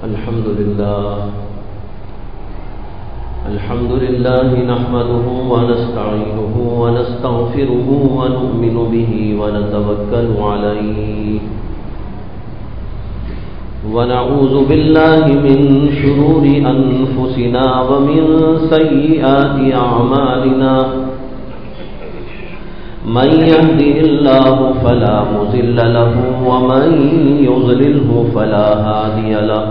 الحمد لله نحمده ونستعينه ونستغفره ونؤمن به ونتوكل عليه ونعوذ بالله من شرور أنفسنا ومن سيئات أعمالنا من يهده الله فلا مضل له ومن يضلله فلا هادي له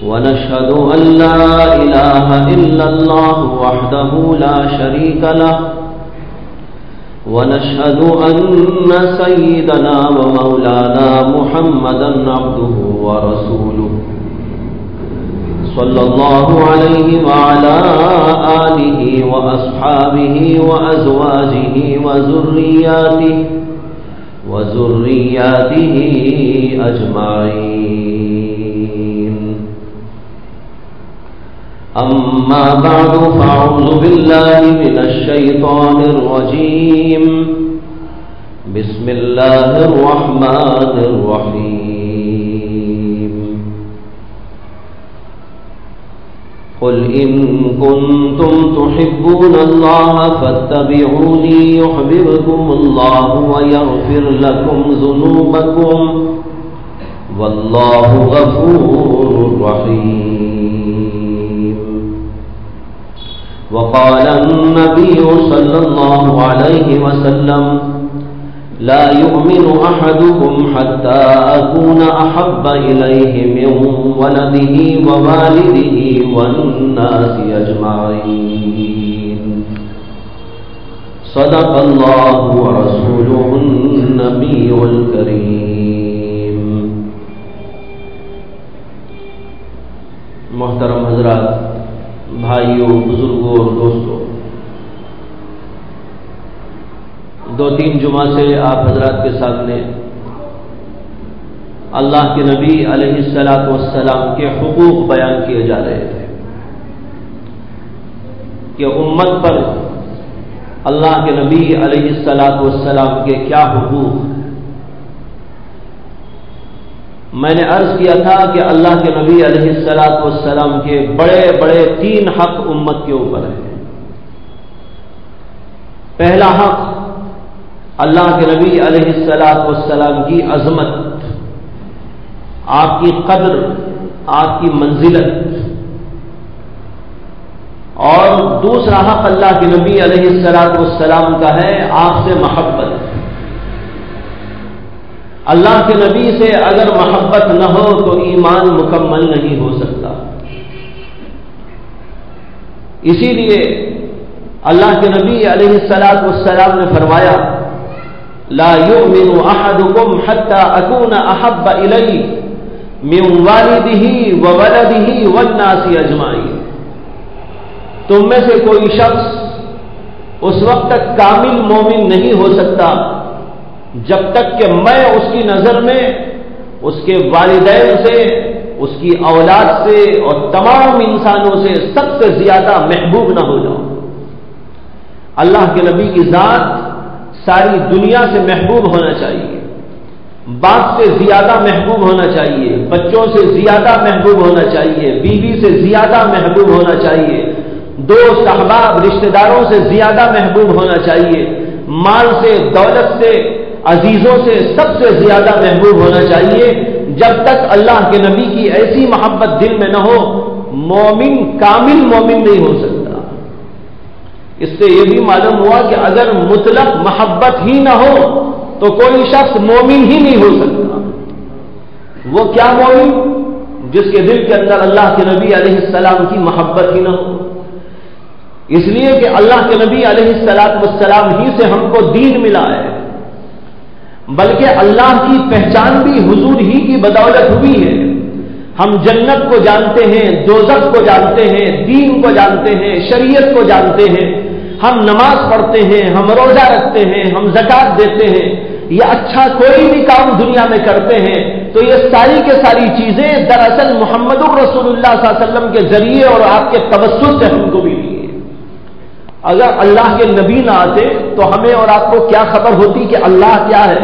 ونشهد أن لا إله إلا الله وحده لا شريك له ونشهد أن سيدنا ومولانا محمدا عبده ورسوله صلى الله عليه وعلى آله وأصحابه وأزواجه وذرياته أجمعين أما بعد فأعوذ بالله من الشيطان الرجيم بسم الله الرحمن الرحيم قل إن كنتم تحبون الله فاتبعوني يحببكم الله ويغفر لكم ذنوبكم والله غفور رحيم وقال النبي صلى الله عليه وسلم لا يؤمن أحدكم حتى أكون أحب إليه من ولده ووالده والناس أجمعين صدق الله ورسوله النبي الكريم. محترم حضرات، بھائیوں، بزرگوں اور دوستوں، 2-3 جمعہ سے آپ حضرات کے سامنے اللہ کے نبی علیہ السلام کے حقوق بیان کیے جا رہے تھے کہ امت پر اللہ کے نبی علیہ السلام کے کیا حقوق. میں نے عرض کیا تھا کہ اللہ کے نبی علیہ السلام کے بڑے بڑے 3 حق امت کے اوپر ہیں. پہلا حق اللہ کے نبی علیہ السلام کی عظمت، آپ کی قدر، آپ کی منزلت. اور دوسرا حق اللہ کے نبی علیہ السلام کا ہے آپ سے محبت. اللہ کے نبی سے اگر محبت نہ ہو تو ایمان مکمل نہیں ہو سکتا. اسی لیے اللہ کے نبی علیہ السلام نے فرمایا لا يؤمن احدكم حتى اكون احب اليه من والده وولده والناس اجمعين. تم میں سے کوئی شخص اس وقت تک کامل مومن نہیں ہو سکتا جب تک کہ میں اس کی نظر میں اس کے والدین سے، اس کی اولاد سے اور تمام انسانوں سے سب سے زیادہ محبوب نہ ہو جاؤں. اللہ کے نبی کی ذات ساری دنیا سے محبوب ہونا چاہیے، باپ سے زیادہ محبوب ہونا چاہیے، بچوں سے زیادہ محبوب ہونا چاہیے، بیوی سے زیادہ محبوب ہونا چاہیے، دوست احباب رشتہ داروں سے زیادہ محبوب ہونا چاہیے، مال سے، دولت سے، عزیزوں سے سب سے زیادہ محبوب ہونا چاہیے. جب تک اللہ کے نبی کی ایسی محبت دل میں نہ ہو مومن کامل مومن نہیں ہو سکتا. اس سے یہ بھی معلوم ہوا کہ اگر مطلق محبت ہی نہ ہو تو کوئی شخص مومن ہی نہیں ہو سکتا. وہ کیا مومن؟ جس کے دل کے اندر اللہ کے نبی علیہ السلام کی محبت ہی نہ ہو. اس لیے کہ اللہ کے نبی علیہ السلام ہی سے ہم کو دین ملا ہے، بلکہ اللہ کی پہچان بھی حضور ہی کی بدولت ہوئی ہے. ہم جنت کو جانتے ہیں، دوزخ کو جانتے ہیں، دین کو جانتے ہیں، شریعت کو جانتے ہیں. ہم نماز پڑھتے ہیں، ہم روزہ رکھتے ہیں، ہم زکوٰۃ دیتے ہیں، یا اچھا کوئی بھی کام دنیا میں کرتے ہیں تو یہ ساری کے ساری چیزیں دراصل محمد الرسول اللہ صلی اللہ علیہ وسلم کے ذریعے اور آپ کے توسط سے ہم کو بھی ملی ہے. اگر اللہ کے نبی نہ آتے تو ہمیں اور آپ کو کیا خبر ہوتی کہ اللہ کیا ہے.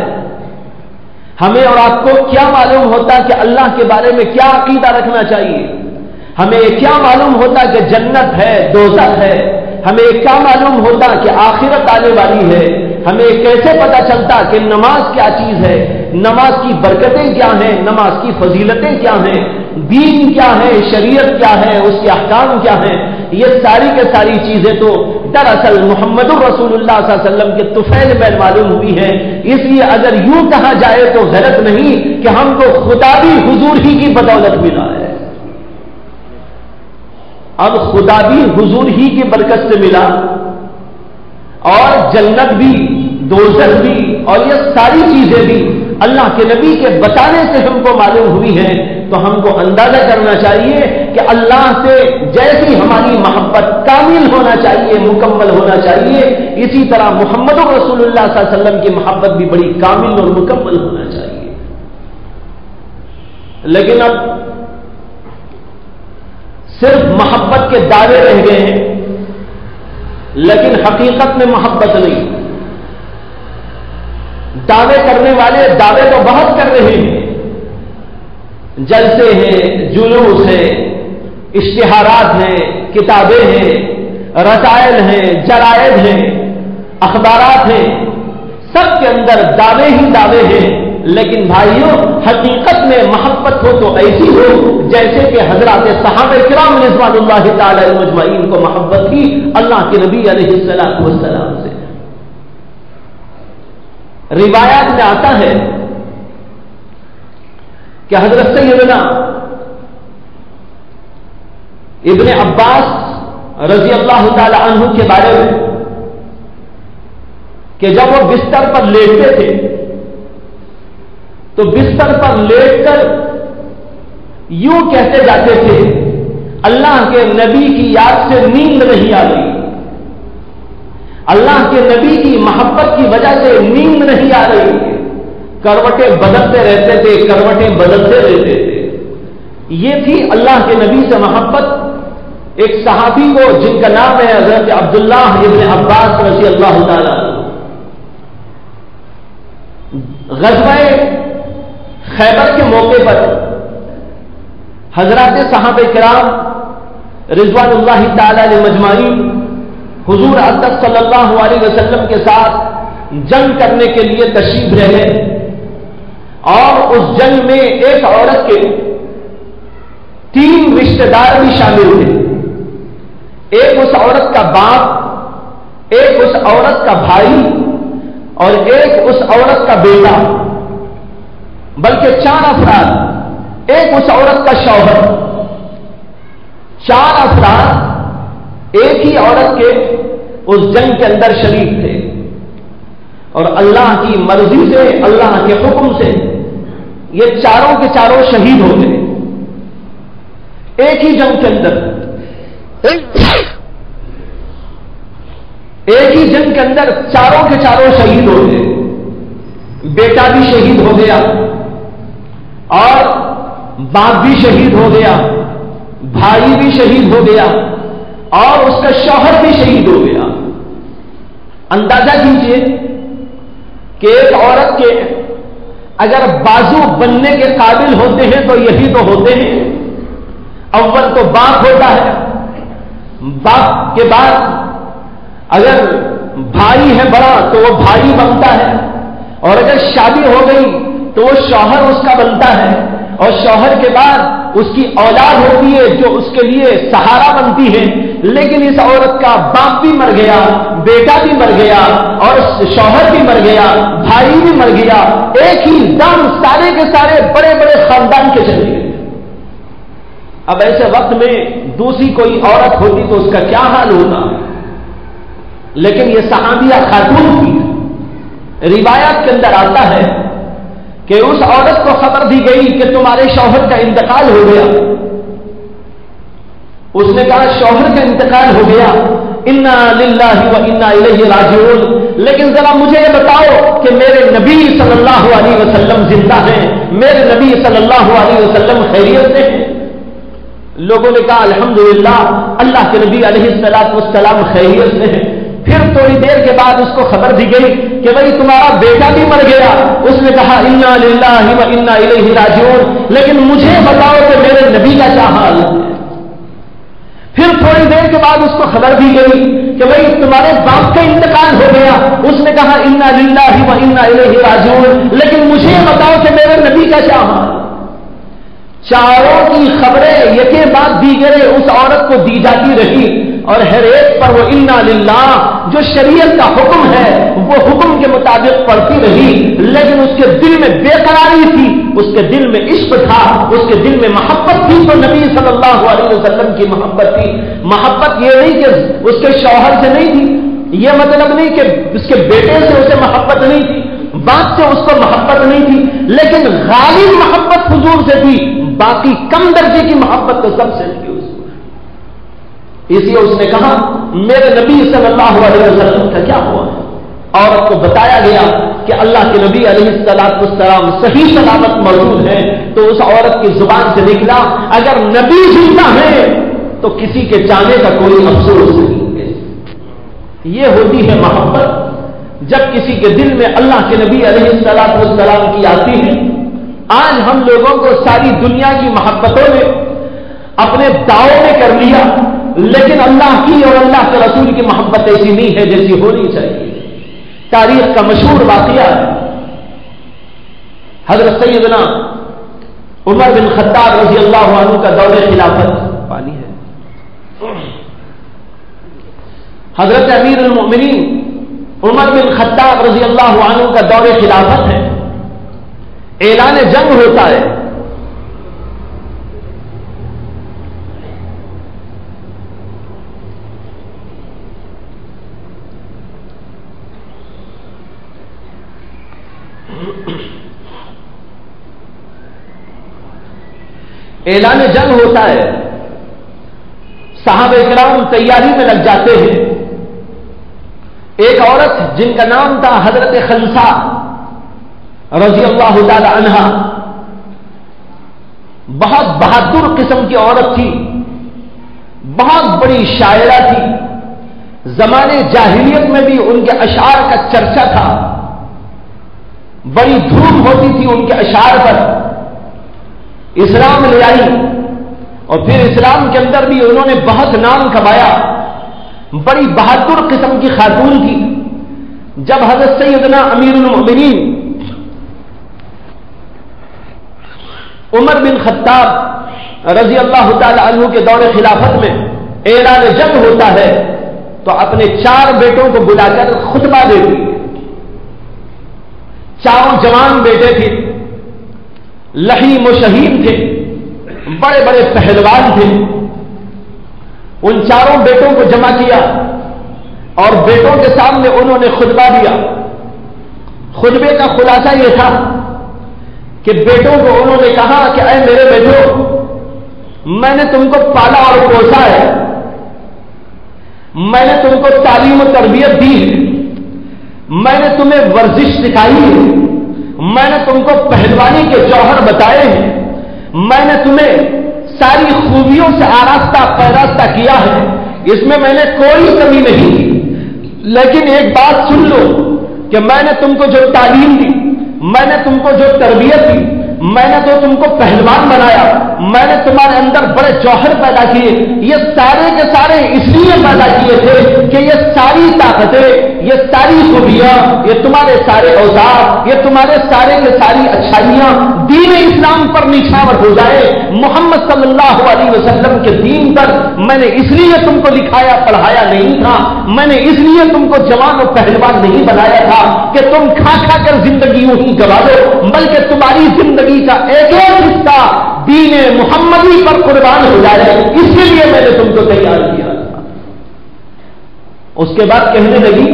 ہمیں اور آپ کو کیا معلوم ہوتا کہ اللہ کے بارے میں کیا عقیدہ رکھنا چاہیے؟ ہمیں کیا معلوم ہوتا کہ جنت ہے، دوزخ ہے؟ ہمیں کیا معلوم ہوتا کہ آخرت آنے والی ہے؟ ہمیں کیسے پتا چلتا کہ نماز کیا چیز ہے، نماز کی برکتیں کیا ہیں، نماز کی فضیلتیں کیا ہیں، دین کیا ہے، شریعت کیا ہے، اس کے احکام کیا ہیں؟ یہ ساری کے ساری چیزیں تو دراصل محمد رسول اللہ صلی اللہ علیہ وسلم کے طفیل میں معلوم ہوئی ہیں۔ اس لیے اگر یوں کہا جائے تو غلط نہیں کہ ہم کو خدا بھی حضور ہی کی بدولت ملا ہے۔ اب خدا بھی حضور ہی کی برکت سے ملا، اور جنت بھی، دوزخ بھی، اور یہ ساری چیزیں بھی اللہ کے نبی کے بتانے سے ہم کو معلوم ہوئی ہیں۔ تو ہم کو اندازہ کرنا چاہیے کہ اللہ سے جیسی ہماری محبت کامل ہونا چاہیے، مکمل ہونا چاہیے، اسی طرح محمد رسول اللہ صلی اللہ علیہ وسلم کی محبت بھی بڑی کامل اور مکمل ہونا چاہیے۔ لیکن اب صرف محبت کے دعوے رہ گئے ہیں، لیکن حقیقت میں محبت نہیں۔ دعوے کرنے والے دعوے تو بہت کر رہے ہیں، جلسے ہیں، جلوس ہیں، اشتہارات ہیں، کتابیں ہیں، رسائل ہیں، جرائد ہیں، اخبارات ہیں، سب کے اندر دعوے ہی دعوے ہیں۔ لیکن بھائیوں، حقیقت میں محبت ہو تو ایسی ہو جیسے کہ حضرات صحابہ کرام رضوان اللہ تعالی مجمعین کو محبت تھی اللہ کے نبی علیہ الصلوۃ والسلام سے۔ روایات میں آتا ہے کہ حضرت سیدنا ابن عباس رضی اللہ تعالی عنہ کے بارے میں کہ جب وہ بستر پر لیٹتے تھے تو بستر پر لیٹ کر یوں کہتے جاتے تھے، اللہ کے نبی کی یاد سے نیند نہیں آ رہی، اللہ کے نبی کی محبت کی وجہ سے نیند نہیں آ رہی، کروٹیں بدلتے رہتے تھے، کروٹیں بدلتے رہتے تھے۔ یہ تھی اللہ کے نبی سے محبت۔ ایک صحابی کو جن کا نام ہے حضرت عبداللہ ابن عباس رضی اللہ تعالی عنہ، غزوہ خیبر کے موقع پر حضرات صحابہ کرام رضوان اللہ تعالی علیہ مجمعین حضور اقدس صلی اللہ علیہ وسلم کے ساتھ جنگ کرنے کے لیے تشریف لے گئے، اور اس جنگ میں ایک عورت کے 3 رشتہ دار بھی شامل تھے۔ ایک اس عورت کا باپ، ایک اس عورت کا بھائی، اور ایک اس عورت کا بیٹا، بلکہ 4 افراد، ایک اس عورت کا شوہر، 4 افراد ایک ہی عورت کے اس جنگ کے اندر شریک تھے، اور اللہ کی مرضی سے، اللہ کے حکم سے یہ چاروں کے چاروں شہید ہو گئے ایک ہی جنگ کے اندر۔ ایک ہی جنگ کے اندر چاروں کے چاروں شہید ہو گئے، بیٹا بھی شہید ہو گیا، اور باپ بھی شہید ہو گیا، بھائی بھی شہید ہو گیا، اور اس کا شوہر بھی شہید ہو گیا۔ اندازہ کیجئے کہ ایک عورت کے اگر بازو بننے کے قابل ہوتے ہیں تو یہی تو ہوتے ہیں۔ اول تو باپ ہوتا ہے، باپ کے بعد اگر بھائی ہے بڑا تو وہ بھائی بنتا ہے، اور اگر شادی ہو گئی تو وہ شوہر اس کا بنتا ہے، اور شوہر کے بعد اس کی اولاد ہوتی ہے جو اس کے لیے سہارا بنتی ہے۔ لیکن اس عورت کا باپ بھی مر گیا، بیٹا بھی مر گیا، اور شوہر بھی مر گیا، بھائی بھی مر گیا، ایک ہی دم سارے کے سارے بڑے بڑے خاندان کے چلے گئے۔ اب ایسے وقت میں دوسری کوئی عورت ہوتی تو اس کا کیا حال ہوتا؟ لیکن یہ صحابیہ خاتون تھی۔ روایات کے اندر آتا ہے کہ اس عورت کو خبر دی گئی کہ تمہارے شوہر کا انتقال ہو گیا۔ اس نے کہا شوہر کا انتقال ہو گیا، انا للہ و انا الیہ راجعون، لیکن ذرا مجھے یہ بتاؤ کہ میرے نبی صلی اللہ علیہ وسلم زندہ ہیں، میرے نبی صلی اللہ علیہ وسلم خیریت سے ہیں؟ لوگوں نے کہا الحمدللہ اللہ کے نبی علیہ الصلوۃ والسلام خیریت سے ہیں۔ پھر تھوڑی دیر کے بعد اس کو خبر دی گئی کہ بھائی تمہارا بیٹا بھی مر گیا، اس نے کہا انا للہ و انا الیہ راجعون، لیکن مجھے بتاؤ کہ میرے نبی کا کیا حال ہے۔ پھر تھوڑی دیر کے بعد اس کو خبر دی گئی کہ بھائی تمہارے باپ کا انتقال ہو گیا، اس نے کہا انا للہ و انا الیہ راجعون، لیکن مجھے بتاؤ کہ میرے نبی کا کیا حال۔ چاروں کی خبریں یکے بعد دیگرے اس عورت کو دی جاتی رہی، اور ہر ایک پر وہ انا للہ جو شریعت کا حکم ہے وہ حکم کے مطابق پڑھتی رہی، لیکن اس کے دل میں بے قراری تھی، اس کے دل میں عشق تھا، اس کے دل میں محبت تھی، تو نبی صلی اللہ علیہ وسلم کی محبت تھی۔ محبت یہ نہیں کہ اس کے شوہر سے نہیں تھی، یہ مطلب نہیں کہ اس کے بیٹے سے اسے محبت نہیں تھی، باپ سے اس کو محبت نہیں تھی، لیکن غالب محبت حضور سے تھی، باقی کم درجے کی محبت تو سب سے تھی اس کو۔ اس لیے اس نے کہا میرے نبی صلی اللہ علیہ وسلم کا کیا ہوا؟ عورت کو بتایا گیا کہ اللہ کے نبی علیہ السلام صحیح سلامت موجود ہیں، تو اس عورت کی زبان سے نکلا اگر نبی زندہ ہے تو کسی کے جانے کا کوئی افسوس نہیں ہے۔ یہ ہوتی ہے محبت جب کسی کے دل میں اللہ کے نبی علیہ السلام کی آتی ہے۔ آج ہم لوگوں کو ساری دنیا کی محبتوں نے اپنے داؤں میں کر لیا، لیکن اللہ کی اور اللہ کے رسول کی محبت ایسی نہیں ہے جیسی ہونی چاہیے۔ تاریخ کا مشہور واقعہ ہے، حضرت سیدنا عمر بن خطاب رضی اللہ عنہ کا دور خلافت پانی ہے۔ حضرت امیر المؤمنین عمر بن خطاب رضی اللہ عنہ کا دور خلافت ہے، اعلان جنگ ہوتا ہے۔ اعلان جنگ ہوتا ہے، صحابہ کرام تیاری میں لگ جاتے ہیں۔ ایک عورت جن کا نام تھا حضرت خنسا رضی اللہ تعالی عنہا، بہت بہادر قسم کی عورت تھی، بہت بڑی شاعرہ تھی، زمانے جاہلیت میں بھی ان کے اشعار کا چرچا تھا، بڑی دھوم ہوتی تھی ان کے اشعار پر۔ اسلام لے آئی اور پھر اسلام کے اندر بھی انہوں نے بہت نام کمایا، بڑی بہادر قسم کی خاتون تھی۔ جب حضرت سیدنا امیر المؤمنین عمر بن خطاب رضی اللہ تعالی عنہ کے دور خلافت میں اعلان جنگ ہوتا ہے تو اپنے 4 بیٹوں کو بلا کر خطبہ دیتی۔ چاروں جوان بیٹے تھے، لحیم و شہید تھے، بڑے بڑے پہلوان تھے۔ ان چاروں بیٹوں کو جمع کیا اور بیٹوں کے سامنے انہوں نے خطبہ دیا۔ خطبے کا خلاصہ یہ تھا کہ بیٹوں کو انہوں نے کہا کہ اے میرے بیٹوں، میں نے تم کو پالا اور پوسا ہے، میں نے تم کو تعلیم و تربیت دی ہے، میں نے تمہیں ورزش سکھائی ہے، میں نے تم کو پہلوانی کے جوہر بتائے ہیں، میں نے تمہیں ساری خوبیوں سے آراستہ پیراستہ کیا ہے، اس میں میں نے کوئی کمی نہیں کی، لیکن ایک بات سن لو کہ میں نے تم کو جو تعلیم دی، میں نے تم کو جو تربیت دی، میں نے تو تم کو پہلوان بنایا، میں نے تمہارے اندر بڑے جوہر پیدا کیے، یہ سارے کے سارے اس لیے پیدا کیے تھے کہ یہ ساری طاقتیں، یہ ساری خوبیاں، یہ تمہارے سارے اوزار، یہ تمہارے سارے کے ساری اچھائیاں دین اسلام پر نچھاور ہو جائے، محمد صلی اللہ علیہ وسلم کے دین پر۔ میں نے اس لیے تم کو لکھایا پڑھایا نہیں تھا، میں نے اس لیے تم کو جوان و پہلوان نہیں بنایا تھا کہ تم کھا کھا کر زندگی یوں ہی گوا دو، بلکہ تمہاری زندگی کا ایک ایک حصہ دین محمدی پر قربان ہو جائے، اس کے لیے میں نے تم کو تیار کیا تھا۔ اس کے بعد کہنے لگی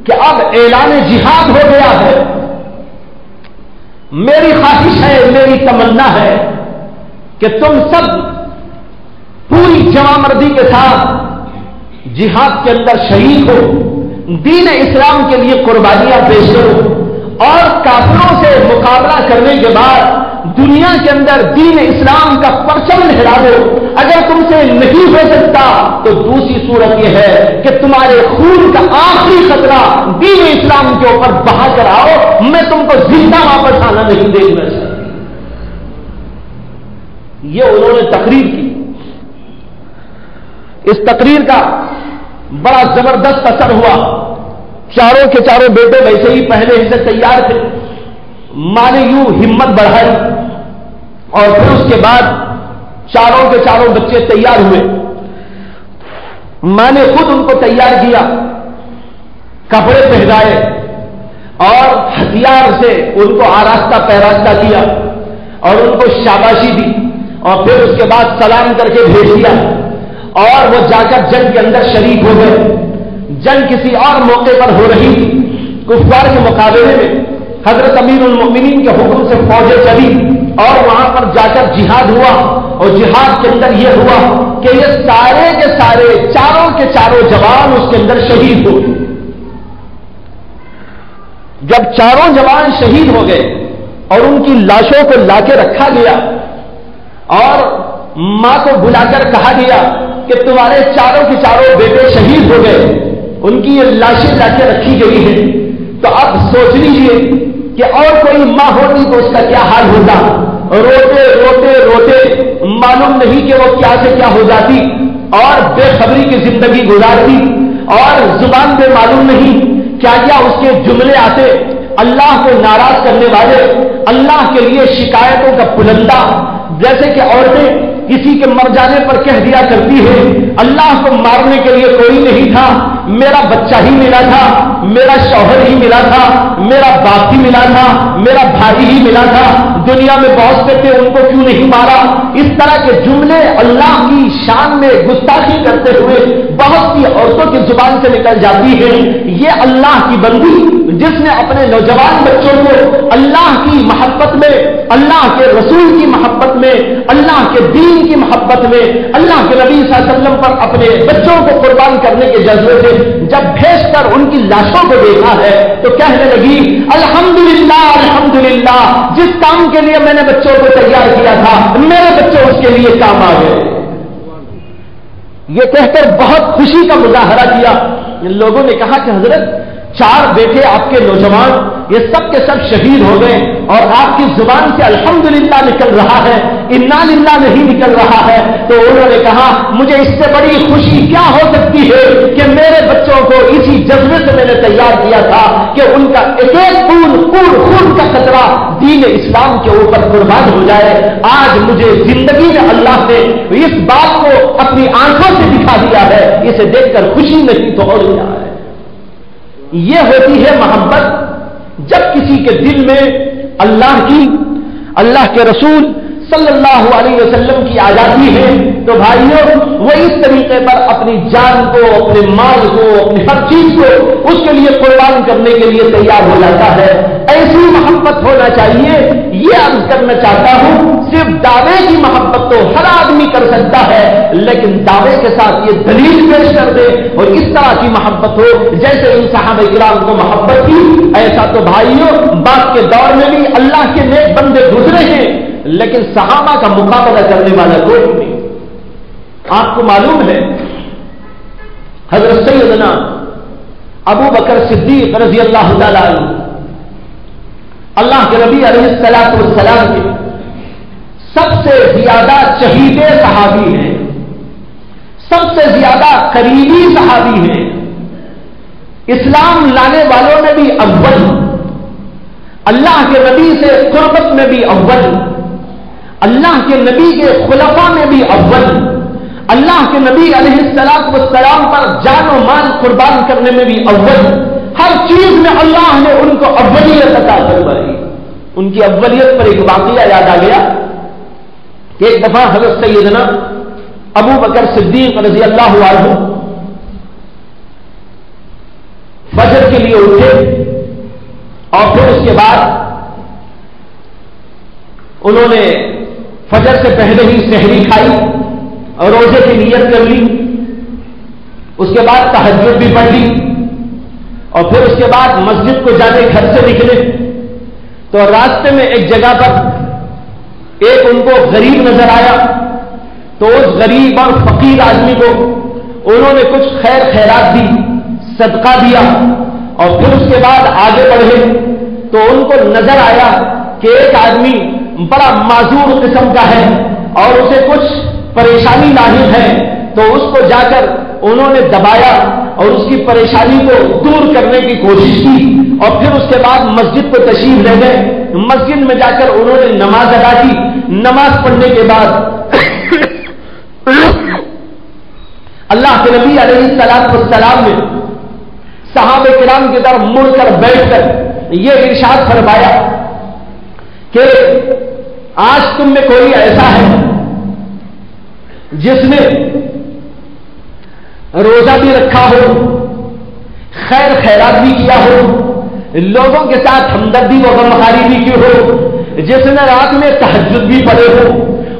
کہ اب اعلان جہاد ہو گیا ہے، میری خواہش ہے، میری تمنا ہے کہ تم سب پوری جوان مردی کے ساتھ جہاد کے اندر شریک ہو، دین اسلام کے لیے قربانیاں پیش کرو، اور کافروں سے مقابلہ کرنے کے بعد دنیا کے اندر دین اسلام کا پرچم لہرا دو۔ اگر تم سے نہیں ہو سکتا تو دوسری صورت یہ ہے کہ تمہارے خون کا آخری خطرہ دین اسلام کے اوپر بہا کر آؤ، میں تم کو زندہ واپس آنا نہیں دے گا۔ یہ انہوں نے تقریر کی۔ اس تقریر کا بڑا زبردست اثر ہوا۔ چاروں کے چاروں بیٹے ویسے ہی پہلے ہی سے تیار تھے، ماں نے یوں ہمت بڑھائی اور پھر اس کے بعد چاروں کے چاروں بچے تیار ہوئے۔ ماں نے خود ان کو تیار کیا، کپڑے پہنائے اور ہتھیار سے ان کو آراستہ پہراستہ کیا اور ان کو شاباشی دی اور پھر اس کے بعد سلام کر کے بھیج دیا اور وہ جا کر جنگ کے اندر شریک ہو گئے۔ جنگ کسی اور موقع پر ہو رہی تھی، کفار کے مقابلے میں حضرت امیر المؤمنین کے حکم سے فوجیں چلی اور وہاں پر جا کر جہاد ہوا، اور جہاد کے اندر یہ ہوا کہ یہ سارے کے سارے چاروں کے چاروں جوان اس کے اندر شہید ہو گئے۔ جب چاروں جوان شہید ہو گئے اور ان کی لاشوں کو لا کے رکھا گیا اور ماں کو بلا کر کہا گیا کہ تمہارے چاروں کے چاروں بیٹے شہید ہو گئے، ان کی یہ لاشیں لا کے رکھی گئی ہیں، تو اب سوچ لیجیے کہ اور کوئی ماں ہوتی تو اس کا کیا حال ہوتا۔ روتے روتے روتے معلوم نہیں کہ وہ کیا سے کیا ہو جاتی اور بے خبری کی زندگی گزارتی اور زبان پہ معلوم نہیں کیا کیا اس کے جملے آتے، اللہ کو ناراض کرنے والے، اللہ کے لیے شکایتوں کا پلندہ، جیسے کہ عورتیں کسی کے مر جانے پر کہہ دیا کرتی ہے اللہ کو مارنے کے لیے کوئی نہیں تھا، میرا بچہ ہی ملا تھا، میرا شوہر ہی ملا تھا، میرا باپ ہی ملا تھا، میرا بھائی ہی ملا تھا، دنیا میں بہت سے تھے ان کو کیوں نہیں مارا۔ اس طرح کے جملے اللہ کی شان میں گستاخی کرتے ہوئے بہت سی عورتوں کی زبان سے نکل جاتی ہے۔ یہ اللہ کی بندی جس نے اپنے نوجوان بچوں کو اللہ کی محبت میں، اللہ کے رسول کی محبت میں، اللہ کے دین کی محبت میں، اللہ کے نبی صلی اللہ علیہ وسلم پر اپنے بچوں کو قربان کرنے کے جذبے سے جب بھیج کر ان کی لاشوں کو دیکھا ہے تو کہنے لگی الحمدللہ الحمدللہ، جس کام کے لیے میں نے بچوں کو تیار کیا تھا میرے بچے اس کے لیے کام آ گئے۔ یہ کہہ کر بہت خوشی کا مظاہرہ کیا۔ لوگوں نے کہا کہ حضرت چار بیٹے آپ کے نوجوان یہ سب کے سب شہید ہو گئے اور آپ کی زبان سے الحمدللہ نکل رہا ہے، انا للہ نہیں نکل رہا ہے۔ تو انہوں نے کہا مجھے اس سے بڑی خوشی کیا ہو سکتی ہے کہ میرے بچوں کو اسی جذبے سے میں نے تیار کیا تھا کہ ان کا ایک ایک خون کا قطرہ دین اسلام کے اوپر قربان ہو جائے۔ آج مجھے زندگی میں اللہ نے اس بات کو اپنی آنکھوں سے دکھا دیا ہے، اسے دیکھ کر خوشی نہیں تو اور کیا ہے۔ یہ ہوتی ہے محبت جب کسی کے دل میں اللہ کی، اللہ کے رسول صلی اللہ علیہ وسلم کی آ جاتی ہے تو بھائیوں وہ اس طریقے پر اپنی جان کو، اپنے مال کو، اپنی ہر چیز کو اس کے لیے قربان کرنے کے لیے تیار ہو جاتا ہے۔ ایسی محبت ہونا چاہیے۔ یہ عرض کرنا چاہتا ہوں صرف دعوے کی محبت تو ہر آدمی کر سکتا ہے، لیکن دعوے کے ساتھ یہ دلیل پیش کر دے اور اس طرح کی محبت ہو جیسے ان صحابہ کرام کو محبت کی، ایسا تو بھائیوں بعد کے دور میں بھی اللہ کے نیک بندے گزرے ہیں، لیکن صحابہ کا مقابلہ کرنے والا کوئی نہیں۔ آپ کو معلوم ہے حضرت سیدنا ابو بکر صدیق رضی اللہ تعالی عنہ اللہ کے نبی علیہ الصلوۃ والسلام کے سب سے زیادہ چہیتے صحابی ہیں، سب سے زیادہ قریبی صحابی ہیں، اسلام لانے والوں میں بھی اول، اللہ کے نبی سے قربت میں بھی اول، اللہ کے نبی کے خلفاء میں بھی اول، اللہ کے نبی علیہ الصلوۃ والسلام پر جان و مال قربان کرنے میں بھی اول، ہر چیز میں اللہ نے ان کو اولیت عطا فرمائی۔ ان کی اولیت پر ایک واقعہ یاد آ گیا کہ ایک دفعہ حضرت سیدنا ابو بکر صدیق رضی اللہ عنہ فجر کے لیے اٹھے اور پھر اس کے بعد انہوں نے فجر سے پہلے ہی سحری کھائی اور روزے کی نیت کر لی، اس کے بعد تہجد بھی پڑھ لی اور پھر اس کے بعد مسجد کو جانے گھر سے نکلے تو راستے میں ایک جگہ پر ایک ان کو غریب نظر آیا تو اس غریب اور فقیر آدمی کو انہوں نے کچھ خیر خیرات دی، صدقہ دیا، اور پھر اس کے بعد آگے بڑھے تو ان کو نظر آیا کہ ایک آدمی بڑا معذور قسم کا ہے اور اسے کچھ پریشانی لاحق ہے، تو اس کو جا کر انہوں نے دبایا اور اس کی پریشانی کو دور کرنے کی کوشش کی، اور پھر اس کے بعد مسجد کو تشریف لے گئے۔ مسجد میں جا کر انہوں نے نماز ادا کی۔ نماز پڑھنے کے بعد اللہ کے نبی علیہ السلام نے صحابہ کرام کی طرف مڑ کر بیٹھ کر یہ ارشاد فرمایا کہ آج تم میں کوئی ایسا ہے جس نے روزہ بھی رکھا ہو، خیر خیرات بھی کیا ہو، لوگوں کے ساتھ ہمدردی و غمخواری بھی کی ہو، جس نے رات میں تہجد بھی پڑھے ہو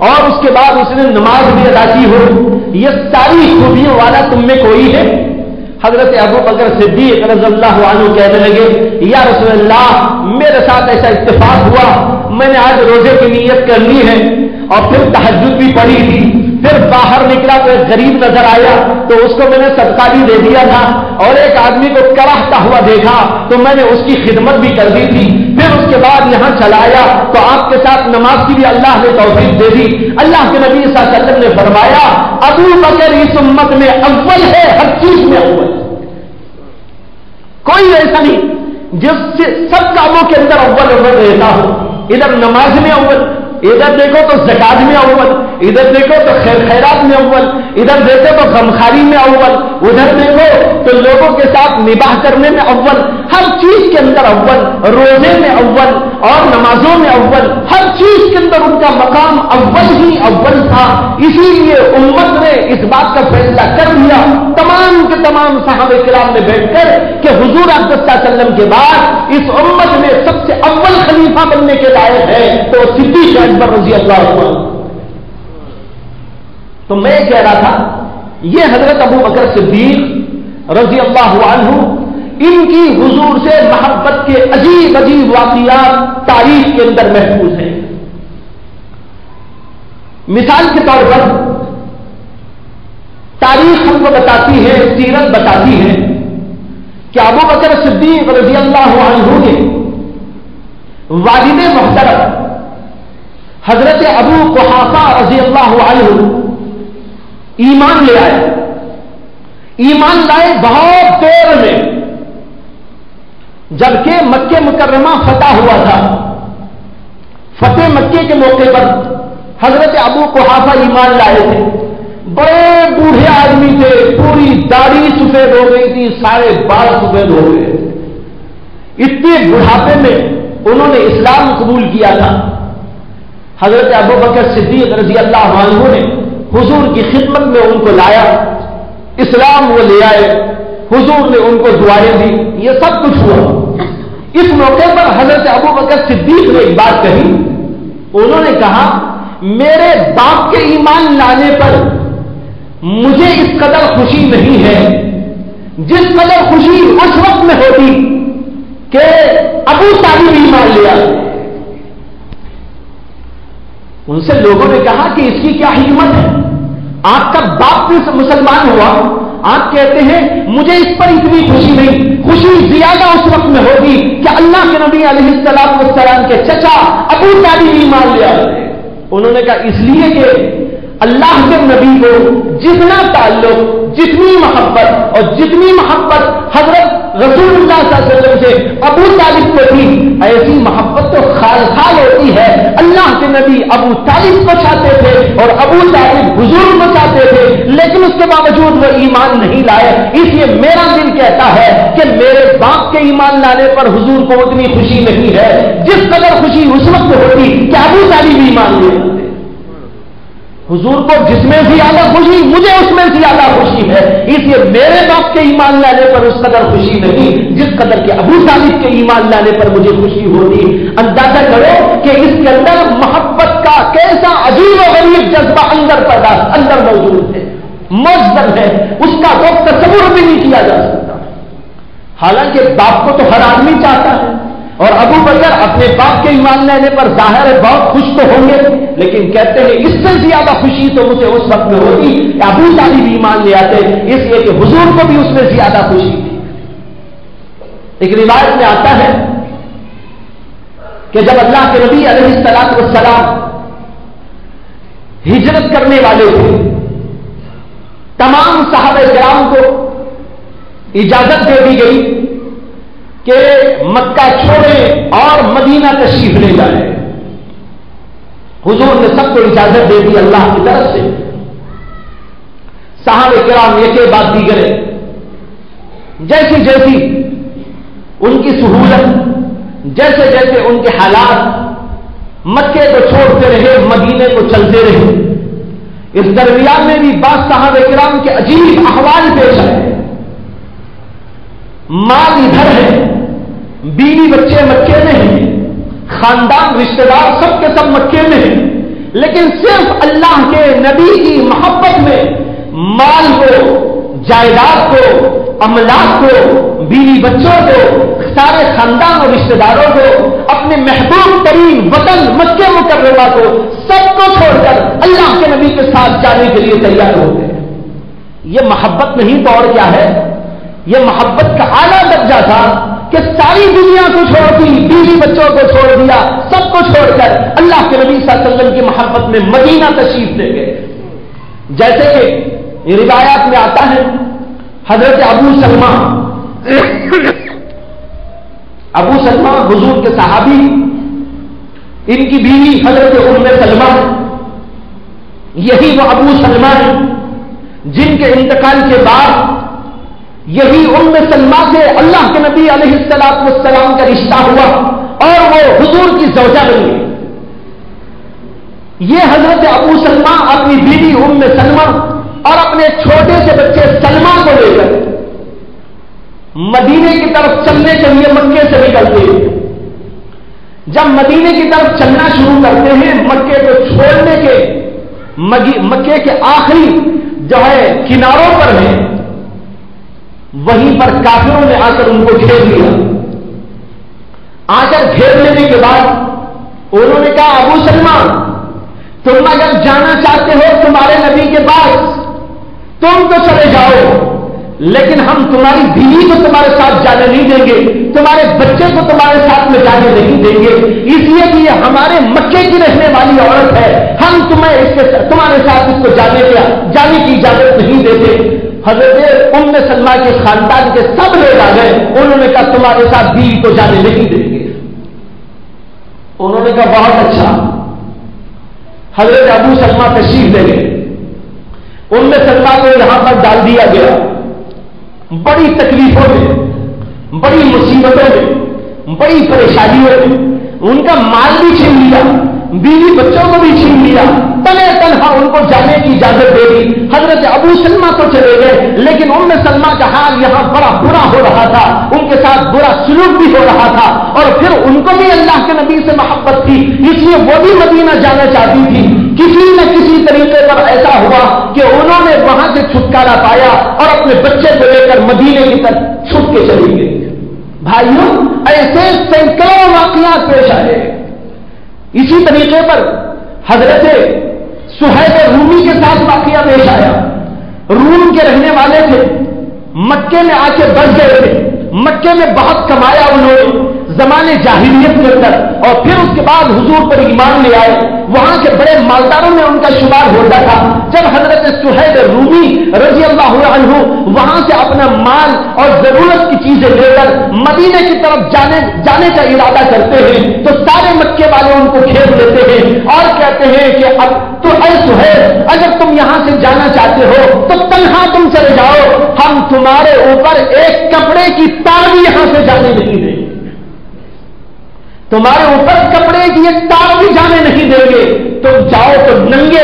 اور اس کے بعد اس نے نماز بھی ادا کی ہو، یہ ساری خوبیوں والا تم میں کوئی ہے؟ حضرت ابو بکر صدیق رضی اللہ عنہ کہنے لگے یا رسول اللہ میرے ساتھ ایسا اتفاق ہوا، میں نے آج روزے کی نیت کر لی ہے اور پھر تہجد بھی پڑھی تھی، پھر باہر نکلا تو ایک غریب نظر آیا تو اس کو میں نے صدقہ بھی دے دیا تھا، اور ایک آدمی کو کراہتا ہوا دیکھا تو میں نے اس کی خدمت بھی کر دی تھی، پھر اس کے بعد یہاں چلا آیا تو آپ کے ساتھ نماز کی بھی اللہ نے توفیق دے دی۔ اللہ کے نبی صلی اللہ علیہ وسلم نے فرمایا ابو بکر اس امت میں اول ہے، ہر چیز میں اول، کوئی ایسا نہیں جس سے سب کاموں کے اندر اول رہتا ہو، ادھر نماز میں اول، ادھر دیکھو تو زکات میں اول، ادھر دیکھو تو خیر خیرات میں اول، ادھر دیکھو تو غمخواری میں اول، ادھر دیکھو تو لوگوں کے ساتھ نباہ کرنے میں اول، ہر چیز کے اندر اول، روزے میں اول اور نمازوں میں اول، ہر چیز کے اندر ان کا مقام اول ہی اول تھا۔ اسی لیے امت نے اس بات کا فیصلہ کر لیا، تمام کے تمام صحابہ کرام نے بیٹھ کر کہ حضور اقدس صلی اللہ علیہ وسلم کے بعد اس امت میں سب سے اول خلیفہ بننے کے لائق ہے تو صدیق اکبر رضی اللہ عنہ۔ تو میں کہہ رہا تھا یہ حضرت ابو بکر صدیق رضی اللہ عنہ، ان کی حضور سے محبت کے عجیب عجیب واقعات تاریخ کے اندر محفوظ ہیں۔ مثال کے طور پر تاریخ ہم کو بتاتی ہے، سیرت بتاتی ہے کہ ابو بکر صدیق رضی اللہ عنہ کے والد محترم حضرت ابو قحافہ رضی اللہ عنہ ایمان لے آئے، ایمان لائے بہت دیر میں، جبکہ مکہ مکرمہ فتح ہوا تھا۔ فتح مکے کے موقع پر حضرت ابو قحافہ ایمان لائے تھے، بڑے بوڑھے آدمی تھے، پوری داڑھی سفید ہو گئی تھی، سارے بال سفید ہو گئے، اتنے بڑھاپے میں انہوں نے اسلام قبول کیا تھا۔ حضرت ابو بکر صدیق رضی اللہ عنہ نے حضور کی خدمت میں ان کو لایا، اسلام وہ لے آئے، حضور نے ان کو دعائیں دی، یہ سب کچھ ہوا۔ اس موقع پر حضرت ابو بکر صدیق نے ایک بات کہی، انہوں نے کہا میرے باپ کے ایمان لانے پر مجھے اس قدر خوشی نہیں ہے جس قدر خوشی اس وقت میں ہوتی کہ ابو طالب ایمان لیا۔ ان سے لوگوں نے کہا کہ اس کی کیا حکمت ہے، آپ کا باپ بھی مسلمان ہوا، آپ کہتے ہیں مجھے اس پر اتنی خوشی نہیں، خوشی زیادہ اس وقت میں ہوگی کہ اللہ کے نبی علیہ السلام کے چچا ابو طالب ایمان لیا۔ انہوں نے کہا اس لیے کہ اللہ کے نبی کو جتنا تعلق، جتنی محبت اور جتنی محبت حضرت رسول اللہ صلی اللہ علیہ وسلم سے ابو طالب کو تھی، ایسی محبت تو خال خال ہوتی ہے۔ اللہ کے نبی ابو طالب کو چاہتے تھے اور ابو طالب حضور کو چاہتے تھے، لیکن اس کے باوجود وہ ایمان نہیں لائے۔ اس لیے میرا دل کہتا ہے کہ میرے باپ کے ایمان لانے پر حضور کو اتنی خوشی نہیں ہے جس قدر خوشی اس وقت ہوتی کہ ابو طالب ایمان لے۔ حضور کو جس میں زیادہ خوشی، مجھے اس میں زیادہ خوشی ہے، اس لیے میرے باپ کے ایمان لانے پر اس قدر خوشی نہیں جس قدر کے ابو طالب کے ایمان لانے پر مجھے خوشی ہوتی۔ اندازہ کرو کہ اس کے اندر محبت کا کیسا عجیب و غریب جذبہ اندر موجود ہے، مجذب ہے، اس کا تو تصور بھی نہیں کیا جا سکتا۔ حالانکہ باپ کو تو ہر آدمی چاہتا ہے، اور ابو بکر اپنے باپ کے ایمان لانے پر ظاہر ہے بہت خوش تو ہوں گے، لیکن کہتے ہیں اس سے زیادہ خوشی تو مجھے اس وقت میں ہوتی کہ ابو طالب ایمان لے آتے، اس لیے کہ حضور کو بھی اس میں زیادہ خوشی تھی۔ ایک روایت میں آتا ہے کہ جب اللہ کے نبی علیہ الصلوۃ والسلام ہجرت کرنے والے تھے، تمام صحابہ کرام کو اجازت دے دی گئی کہ مکہ چھوڑیں اور مدینہ تشریف لے جائیں۔ حضور نے سب کو اجازت دے دی اللہ کی طرف سے۔ صحابہ کرام ایک بعد دیگر جیسی جیسی ان کی سہولت، جیسے جیسے ان کے حالات مکے کو چھوڑتے رہے، مدینے کو چلتے رہے۔ اس درمیان میں بھی بعض صحابہ کرام کے عجیب احوال پیش آئے۔ مال ادھر ہے، بیوی بچے مکے میں ہیں، خاندان رشتہ دار سب کے سب مکے میں ہیں، لیکن صرف اللہ کے نبی کی محبت میں مال کو، جائیداد کو، املاک کو، بیوی بچوں کو، سارے خاندان اور رشتہ داروں کو، اپنے محبوب ترین وطن مکہ مکرمہ کو، سب کو چھوڑ کر اللہ کے نبی کے ساتھ جانے کے لیے تیار ہو گئے۔ یہ محبت نہیں تو اور کیا ہے؟ یہ محبت کا اعلیٰ درجہ تھا کہ ساری دنیا کو چھوڑ دی، بیوی بچوں کو چھوڑ دیا، سب کو چھوڑ کر اللہ کے نبی صلی اللہ علیہ وسلم کی محبت میں مدینہ تشریف لے گئے۔ جیسے کہ روایات میں آتا ہے حضرت ابو سلمہ حضور کے صحابی، ان کی بیوی حضرت ام سلمہ، یہی وہ ابو سلمہ ہیں جن کے انتقال کے بعد یہی ام سلمہ سے اللہ کے نبی علیہ الصلوۃ والسلام کا رشتہ ہوا اور وہ حضور کی زوجہ بن گئی۔ یہ حضرت ابو سلمہ اپنی بیوی ام سلمہ اور اپنے چھوٹے سے بچے سلمہ کو لے کر مدینے کی طرف چلنے کے لیے مکے سے نکلتے ہیں۔ جب مدینے کی طرف چلنا شروع کرتے ہیں، مکے کو چھوڑنے کے مکے کے آخری جو ہے کناروں پر ہیں، وہیں پر کافروں نے آ کر ان کو گھیر لیا۔ آ کر گھیر لینے کے بعد انہوں نے کہا ابو سلمہ تم اگر جانا چاہتے ہو تمہارے نبی کے پاس تم تو چلے جاؤ، لیکن ہم تمہاری بیوی کو تمہارے ساتھ جانے نہیں دیں گے، تمہارے بچے کو تمہارے ساتھ میں جانے نہیں دیں گے، اس لیے کہ یہ ہمارے مکے کی رہنے والی عورت ہے، ہم تمہارے ساتھ اس کو جانے کی اجازت نہیں دیتے۔ حضرت ام سلمہ کے خاندان کے سب لوگ آ گئے، انہوں نے کہا تمہارے ساتھ بیوی کو جانے نہیں دیں گے۔ انہوں نے کہا بہت اچھا۔ حضرت ابو سلمہ تشریف لے گئے، ام سلمہ کو یہاں پر ڈال دیا گیا۔ بڑی تکلیفوں میں، بڑی مصیبتوں میں، بڑی پریشانیوں میں ان کا مال بھی چھین لیا، بیوی بچوں کو بھی چھین لیا، تنہا ان کو جانے کی اجازت دے دی۔ حضرت ابو سلمہ تو چلے گئے، لیکن ام سلمہ کا حال یہاں بڑا برا ہو رہا تھا، ان کے ساتھ برا سلوک بھی ہو رہا تھا، اور پھر ان کو بھی اللہ کے نبی سے محبت تھی، اس لیے وہ بھی مدینہ جانا چاہتی تھی۔ کسی نہ کسی طریقے پر ایسا ہوا کہ انہوں نے وہاں سے چھٹکارا پایا اور اپنے بچے کو لے کر مدینے کی طرف چھٹ کے چلی گئی۔ بھائیوں ایسے سینکڑوں واقعات پیش آئے۔ اسی طریقے پر حضرت سہیب رومی کے ساتھ واقعہ پیش آیا۔ روم کے رہنے والے تھے، مکے میں آ کے بس گئے تھے، مکے میں بہت کمایا انہوں نے زمانے جاہلیت کے اندر، اور پھر اس کے بعد حضور پر ایمان لے آئے، وہاں کے بڑے مالداروں میں ان کا شمار ہوتا تھا۔ جب حضرت سہیب رومی رضی اللہ عنہ وہاں سے اپنا مال اور ضرورت کی چیزیں لے کر مدینے کی طرف جانے کا ارادہ کرتے ہیں تو سارے مکے والے ان کو گھیر لیتے ہیں اور کہتے ہیں کہ اب تو اے سہیب اگر تم یہاں سے جانا چاہتے ہو تو تنہا تم چلے جاؤ، ہم تمہارے اوپر ایک کپڑے کی تار بھی یہاں سے جانے نہیں دیں گے، تمہارے اوپر کپڑے کی ایک تار بھی جانے نہیں دیں گے، تم جاؤ تو ننگے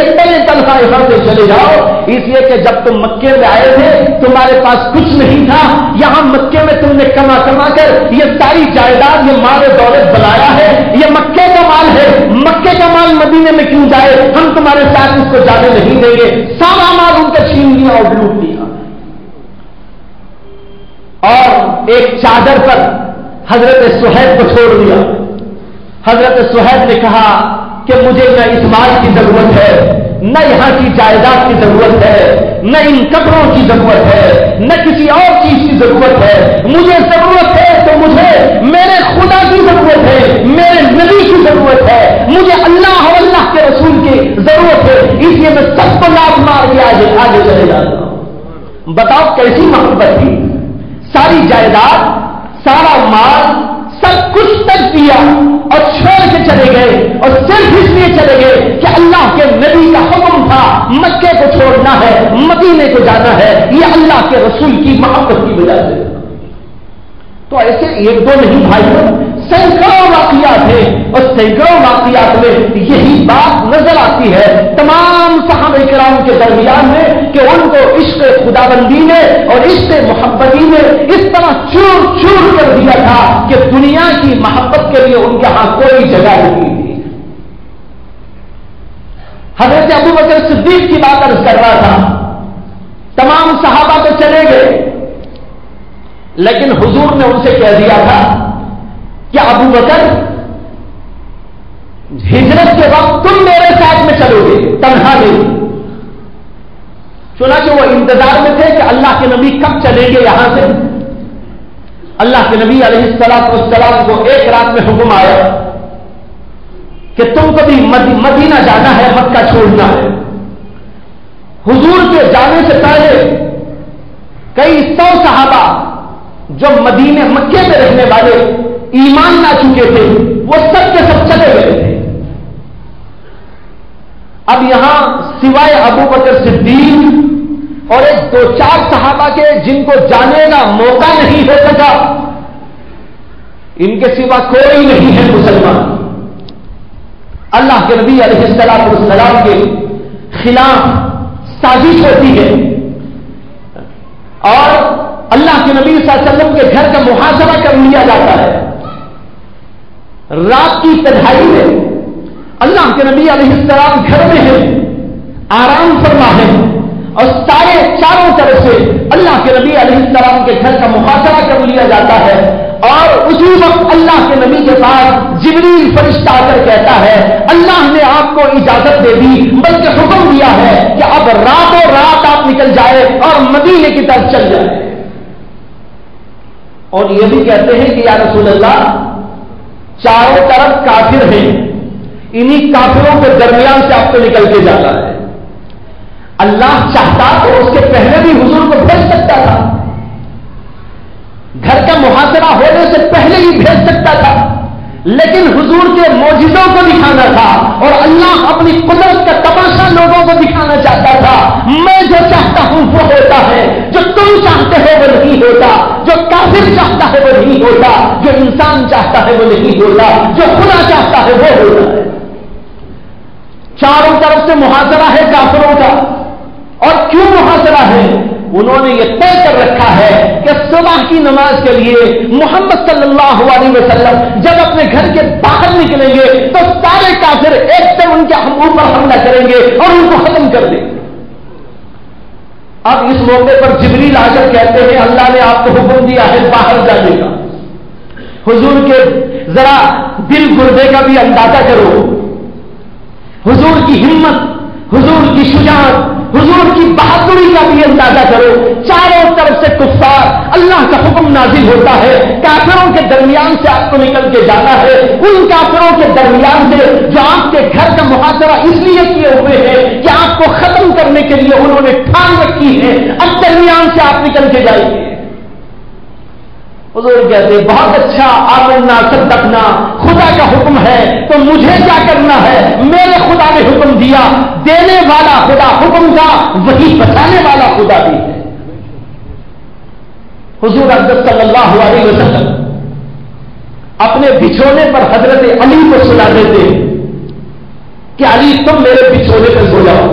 تنہا یہاں سے چلے جاؤ، اس لیے کہ جب تم مکے میں آئے تھے تمہارے پاس کچھ نہیں تھا، یہاں مکے میں تم نے کما کر یہ ساری جائیداد، یہ مال دولت بنایا ہے، یہ مکے کا مال ہے، مکے کا مال مدینے میں کیوں جائے، ہم تمہارے ساتھ اس کو جانے نہیں دیں گے۔ سارا مال ان کا چھین لیا اور لوٹ لیا، اور ایک چادر پر حضرت صہیب کو چھوڑ دیا. حضرت صہیب نے کہا کہ مجھے نہ اس مال کی ضرورت ہے، نہ یہاں کی جائیداد کی ضرورت ہے، نہ ان کپڑوں کی ضرورت ہے، نہ کسی اور چیز کی ضرورت ہے. مجھے ضرورت ہے تو مجھے میرے خدا کی ضرورت ہے، میرے نبی کی ضرورت ہے، مجھے اللہ اور اللہ کے رسول کی ضرورت ہے. اس لیے میں سب کو لات مار کے آگے چلے جاتا ہوں. بتاؤ کیسی محبت تھی. ساری جائیداد، سارا مال، سب کچھ تک دیا اور چھوڑ کے چلے گئے، اور صرف اس لیے چلے گئے کہ اللہ کے نبی کا حکم تھا مکے کو چھوڑنا ہے، مدینے کو جانا ہے. یہ اللہ کے رسول کی محبت کی وجہ سے. تو ایسے ایک دو نہیں بھائیوں، سینکڑوں واقعات ہیں، اور سینکڑوں واقعات میں یہی بات نظر آتی ہے تمام صحابہ کرام کے درمیان میں کہ ان کو عشق خداوندی نے اور عشق محبتی نے اس طرح چور چور کر دیا تھا کہ دنیا کی محبت کے لیے ان کے ہاں کوئی جگہ نہیں تھی. حضرت ابو بکر صدیق کی بات عرض کر رہا تھا. تمام صحابہ تو چلے گئے، لیکن حضور نے ان سے کہہ دیا تھا کہ ابو بکر ہجرت کے وقت تم میرے ساتھ میں چلو گے، تنہا نہیں. چنانچہ وہ انتظار میں تھے کہ اللہ کے نبی کب چلیں گے یہاں سے. اللہ کے نبی علیہ السلام کو ایک رات میں حکم آیا کہ تم کو بھی مدینہ جانا ہے، مکہ چھوڑنا ہے. حضور کے جانے سے پہلے کئی 100 صحابہ جو مدینے مکے میں رہنے والے ایمان لا چکے تھے، وہ سب کے سب چلے گئے تھے. اب یہاں سوائے ابو بکر صدیق اور ایک 2-4 صحابہ کے جن کو جانے کا موقع نہیں ہو سکا، ان کے سوا کوئی نہیں ہے مسلمان. اللہ کے نبی علیہ السلام کے خلاف سازش ہوتی ہے اور اللہ کے نبی صلی اللہ علیہ وسلم کے گھر کا محاصرہ کر لیا جاتا ہے. رات کی تنہائی میں اللہ کے نبی علیہ السلام گھر میں ہیں، آرام فرما ہے، اور سارے چاروں طرف سے اللہ کے نبی علیہ السلام کے گھر کا محاصرہ کر لیا جاتا ہے. اور اسی وقت اللہ کے نبی کے پاس جبریل فرشتہ آ کر کہتا ہے اللہ نے آپ کو اجازت دے دی، بلکہ حکم دیا ہے کہ اب راتوں رات آپ نکل جائے اور مدینے کی طرف چل جائے. اور یہ بھی کہتے ہیں کہ یا رسول اللہ چاروں طرف کافر ہیں، انہی کافروں کے درمیان سے آپ کو نکل کے جانا ہے. اللہ چاہتا تو اس کے پہلے بھی حضور کو بھیج سکتا تھا، گھر کا محاصرہ ہونے سے پہلے ہی بھیج سکتا تھا، لیکن حضور کے معجزوں کو دکھانا تھا اور اللہ اپنی قدرت کا تماشا لوگوں کو دکھانا چاہتا تھا. میں جو چاہتا ہوں وہ ہوتا ہے، جو تم چاہتے ہو وہ نہیں ہوتا، جو کافر چاہتا ہے وہ نہیں ہوتا، جو انسان چاہتا ہے وہ نہیں ہوتا، جو خدا چاہتا ہے وہ ہوتا ہے. چاروں طرف سے محاصرہ ہے کافروں کا. اور کیوں محاصرہ ہے؟ انہوں نے یہ طے کر رکھا ہے کہ صبح کی نماز کے لیے محمد صلی اللہ علیہ وسلم جب اپنے گھر کے باہر نکلیں گے تو سارے کافر ایک دم ان کے اوپر حملہ کریں گے اور ان کو ختم کر دیں گے. اب اس موقع پر جبریل آ کر کہتے ہیں اللہ نے آپ کو حکم دیا ہے باہر جانے کا. حضور کے ذرا دل گردے کا بھی اندازہ کرو، حضور کی ہمت، حضور کی شجاعت، حضور کی بہادری کا بھی اندازہ کرو. چاروں طرف سے کفار، اللہ کا حکم نازل ہوتا ہے، کافروں کے درمیان سے آپ کو نکل کے جانا ہے. ان کافروں کے درمیان سے جو آپ کے گھر کا محاصرہ اس لیے کیے ہوئے ہیں کہ آپ کو ختم کرنے کے لیے انہوں نے ٹھان رکھی ہے، اب درمیان سے آپ نکل کے جائیں گے. حضور کہتے بہت اچھا، آمنا صدقنا، خدا کا حکم ہے تو مجھے کیا کرنا ہے؟ میرے خدا نے حکم دیا، دینے والا خدا حکم کا، وہی بچانے والا خدا بھی ہے. حضور اقدس صلی اللہ علیہ وسلم اپنے بچھونے پر حضرت علی کو سلا دیتے کہ علی تم میرے بچھونے پر سو جاؤ،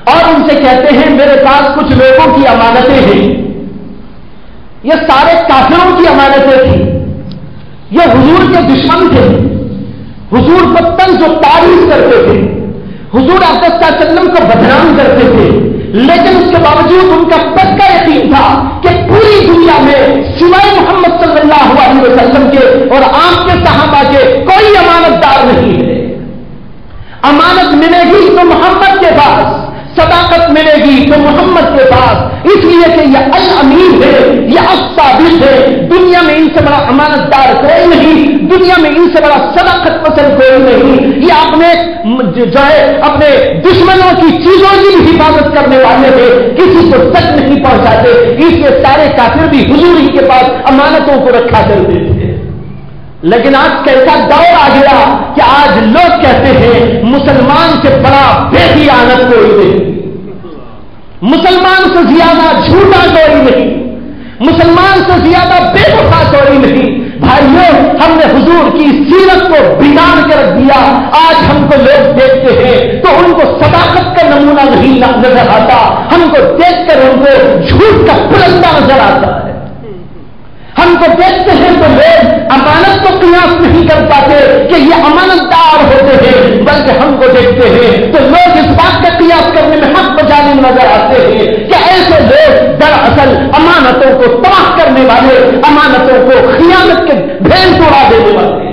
اور ان سے کہتے ہیں میرے پاس کچھ لوگوں کی امانتیں ہیں. یہ سارے کافروں کی امانتیں تھیں، یہ حضور کے دشمن تھے، حضور کو طنز و تعریف کرتے تھے، حضور اقدس صلی اللہ علیہ وسلم کو بدنام کرتے تھے، لیکن اس کے باوجود ان کا پکا یقین تھا کہ پوری دنیا میں سوائے محمد صلی اللہ علیہ وسلم کے اور آپ کے صحابہ کے کوئی امانت دار نہیں ہے. امانت ملے گی تو محمد کے پاس، صداقت ملے گی تو محمد کے پاس، اس لیے کہ یہ الامین ہے، یہ الصادق ہے. دنیا میں ان سے بڑا امانت دار کوئی نہیں، دنیا میں ان سے بڑا صداقت پسند کوئی نہیں. یہ اپنے جو ہے اپنے دشمنوں کی چیزوں کی بھی حفاظت کرنے والے تھے، کسی کو تک نہیں پہنچاتے. اس لیے سارے کافر بھی حضور ہی کے پاس امانتوں کو رکھا کرتے تھے. لیکن آج کیسا دور آ گیا کہ آج لوگ کہتے ہیں مسلمان سے بڑا بے خیانت کوئی نہیں، مسلمان سے زیادہ جھوٹا کوئی نہیں، مسلمان سے زیادہ بے وفا کوئی نہیں. بھائیوں، ہم نے حضور کی سیرت کو بگاڑ کے رکھ دیا. آج ہم کو لوگ دیکھتے ہیں تو ان کو صداقت کا نمونہ نہیں نظر آتا، ہم کو دیکھ کر ان کو جھوٹ کا پرندہ نظر آتا ہے. ہم کو دیکھتے ہیں تو لوگ امانت کو قیاس نہیں کر پاتے کہ یہ امانت دار ہوتے ہیں، بلکہ ہم کو دیکھتے ہیں تو لوگ اس بات کا قیاس کرنے میں حق بجانے میں نظر آتے ہیں کہ ایسے لوگ دراصل امانتوں کو تباہ کرنے والے، امانتوں کو خیانت کے بھین توڑا دینے والے.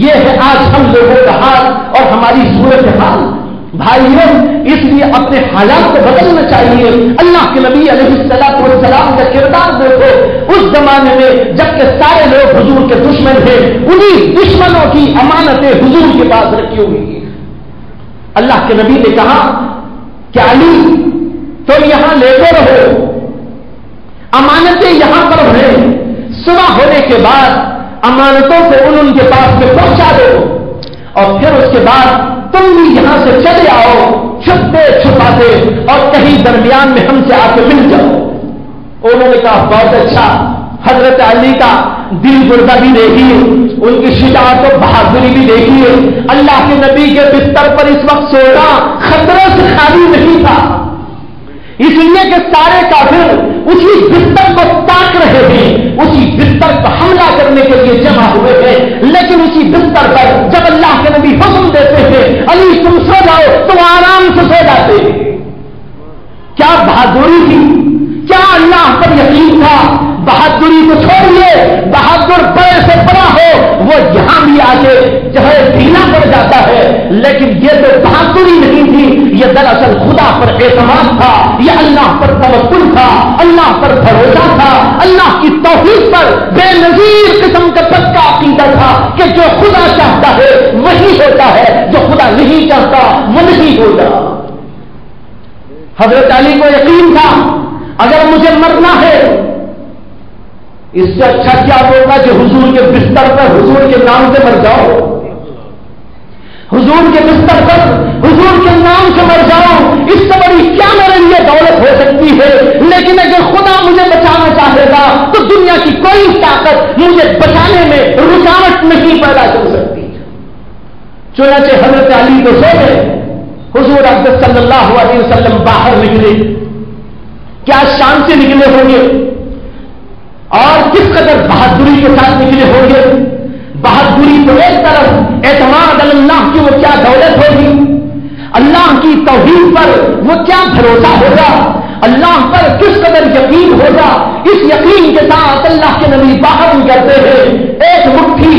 یہ ہے آج ہم لوگوں کا حال اور ہماری صورت حال. بھائیوں، اس لیے اپنے حالات کو بدلنا چاہیے. اللہ کے نبی علیہ السلام کا کردار دیکھو. اس زمانے میں جبکہ سارے لوگ حضور کے دشمن تھے، انہی دشمنوں کی امانتیں حضور کے پاس رکھی ہوئی. اللہ کے نبی نے کہا کہ علی تم یہاں لیتے رہو، امانتیں یہاں پر ہیں، صبح ہونے کے بعد امانتوں کو ان کے پاس میں پہنچا دو اور پھر اس کے بعد تم بھی یہاں سے چلے آؤ چھپتے چھپاتے اور کہیں درمیان میں ہم سے آ کے مل جاؤ. انہوں نے کہا بہت اچھا. حضرت علی کا دل گردہ بھی دیکھیے، ان کی شجاعت و بہادری بھی دیکھیے. اللہ کے نبی کے بستر پر اس وقت سونا خطرے سے خالی نہیں تھا، اس لیے کہ سارے کافر اسی بستر کو تاک رہے ہیں، اسی بستر پر حملہ کرنے کے لیے جمع ہوئے ہیں. لیکن اسی بستر پر جب اللہ کے نبی حکم دیتے ہیں علی تم سو جاؤ تو آرام سے سو جاتے ہیں. کیا بہادری تھی، کیا اللہ پر یقین تھا. بہادری کو چھوڑیے، بہادر بڑے سے بڑا ہو وہ یہاں بھی آ کے جو ہے ڈھیلا پڑ جاتا ہے. لیکن یہ تو بہادری نہیں تھی، یہ دراصل خدا پر اعتماد تھا، یہ اللہ پر توکل تھا، اللہ پر بھروسہ تھا، اللہ کی توحید پر بے نظیر قسم کا پکا عقیدہ تھا کہ جو خدا چاہتا ہے وہی ہوتا ہے، جو خدا نہیں چاہتا وہ نہیں ہوتا. حضرت علی کو یقین تھا اگر مجھے مرنا ہے اس سے اچھا کیا ہوگا کہ حضور کے بستر پر حضور کے نام سے مر جاؤ، حضور کے بستر پر حضور کے نام سے مر جاؤ. اس سے بڑی کیا میرے لیے دولت ہو سکتی ہے. لیکن اگر خدا مجھے بچانا چاہے گا تو دنیا کی کوئی طاقت مجھے بچانے میں رکاوٹ نہیں پیدا کر سکتی. چنانچہ حضرت علی تو سو گئے، حضور اقدس صلی اللہ علیہ وسلم باہر نکلے. کیا شان سے نکلے ہوں گے اور کس قدر بہادری کے ساتھ نکلے ہوں گے. بہادری تو ایک طرف، اعتماد اللہ کی وہ کیا دولت ہوگی، اللہ کی توحید پر وہ کیا بھروسہ ہوگا، اللہ پر کس قدر یقین ہوگا. اس یقین کے ساتھ اللہ کے نبی باہر نکلتے ہیں، ایک مٹھی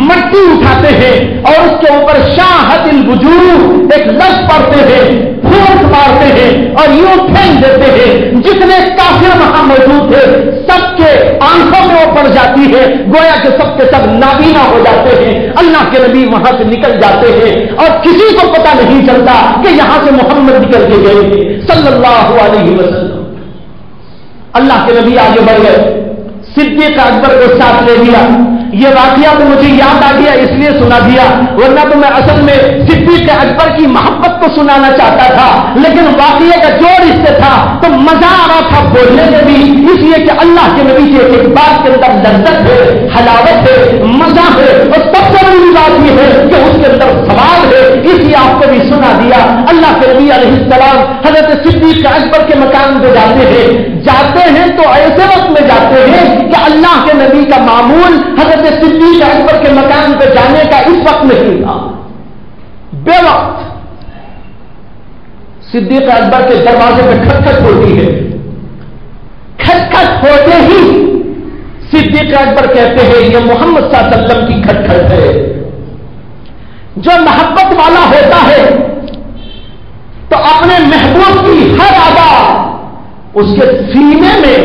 مٹی اٹھاتے ہیں اور اس کے اوپر شاہد الوجوہ ایک لفظ پڑھتے ہیں، پھونک مارتے ہیں اور یوں پھینک دیتے ہیں. جتنے کافر وہاں موجود تھے سب کے آنکھوں میں وہ پڑ جاتی ہے، گویا کہ سب کے سب نابینا ہو جاتے ہیں. اللہ کے نبی وہاں سے نکل جاتے ہیں اور کسی کو پتہ نہیں چلتا کہ یہاں سے محمد نکل کے گئے تھے صلی اللہ علیہ وسلم. اللہ کے نبی آگے بڑھ گئے، صدیق اکبر کو ساتھ لے لیا. یہ واقعہ تو مجھے یاد آ گیا اس لیے سنا دیا، ورنہ تو میں اصل میں صدیق اکبر کی محبت کو سنانا چاہتا تھا، لیکن واقعے کا جوڑ اس سے تھا تو مزہ آ رہا تھا بولنے میں بھی، اس لیے کہ اللہ کے نبی کے ایک بات کے اندر لذت ہے، حلاوت ہے، مزہ ہے، اور سب سے بڑی بات یہ ہے کہ اس کے اندر سوال ہے، اس لیے آپ کو بھی سنا دیا. اللہ کے نبی علیہ السلام حضرت صدیق اکبر کے مکان پہ جاتے ہیں تو ایسے وقت میں جاتے ہیں کہ اللہ کے نبی کا معمول حضرت صدیق اکبر کے مکان پہ جانے کا اس وقت نہیں تھا، بے وقت صدیق اکبر کے دروازے پہ کھٹکھٹ ہوتی ہے. کھٹکھٹ ہوتے ہی صدیق اکبر کہتے ہیں یہ محمد صلی اللہ علیہ وسلم کی کھٹکھٹ ہے. جو محبت والا ہوتا ہے تو اپنے محبوب کی ہر ادا اس کے سینے میں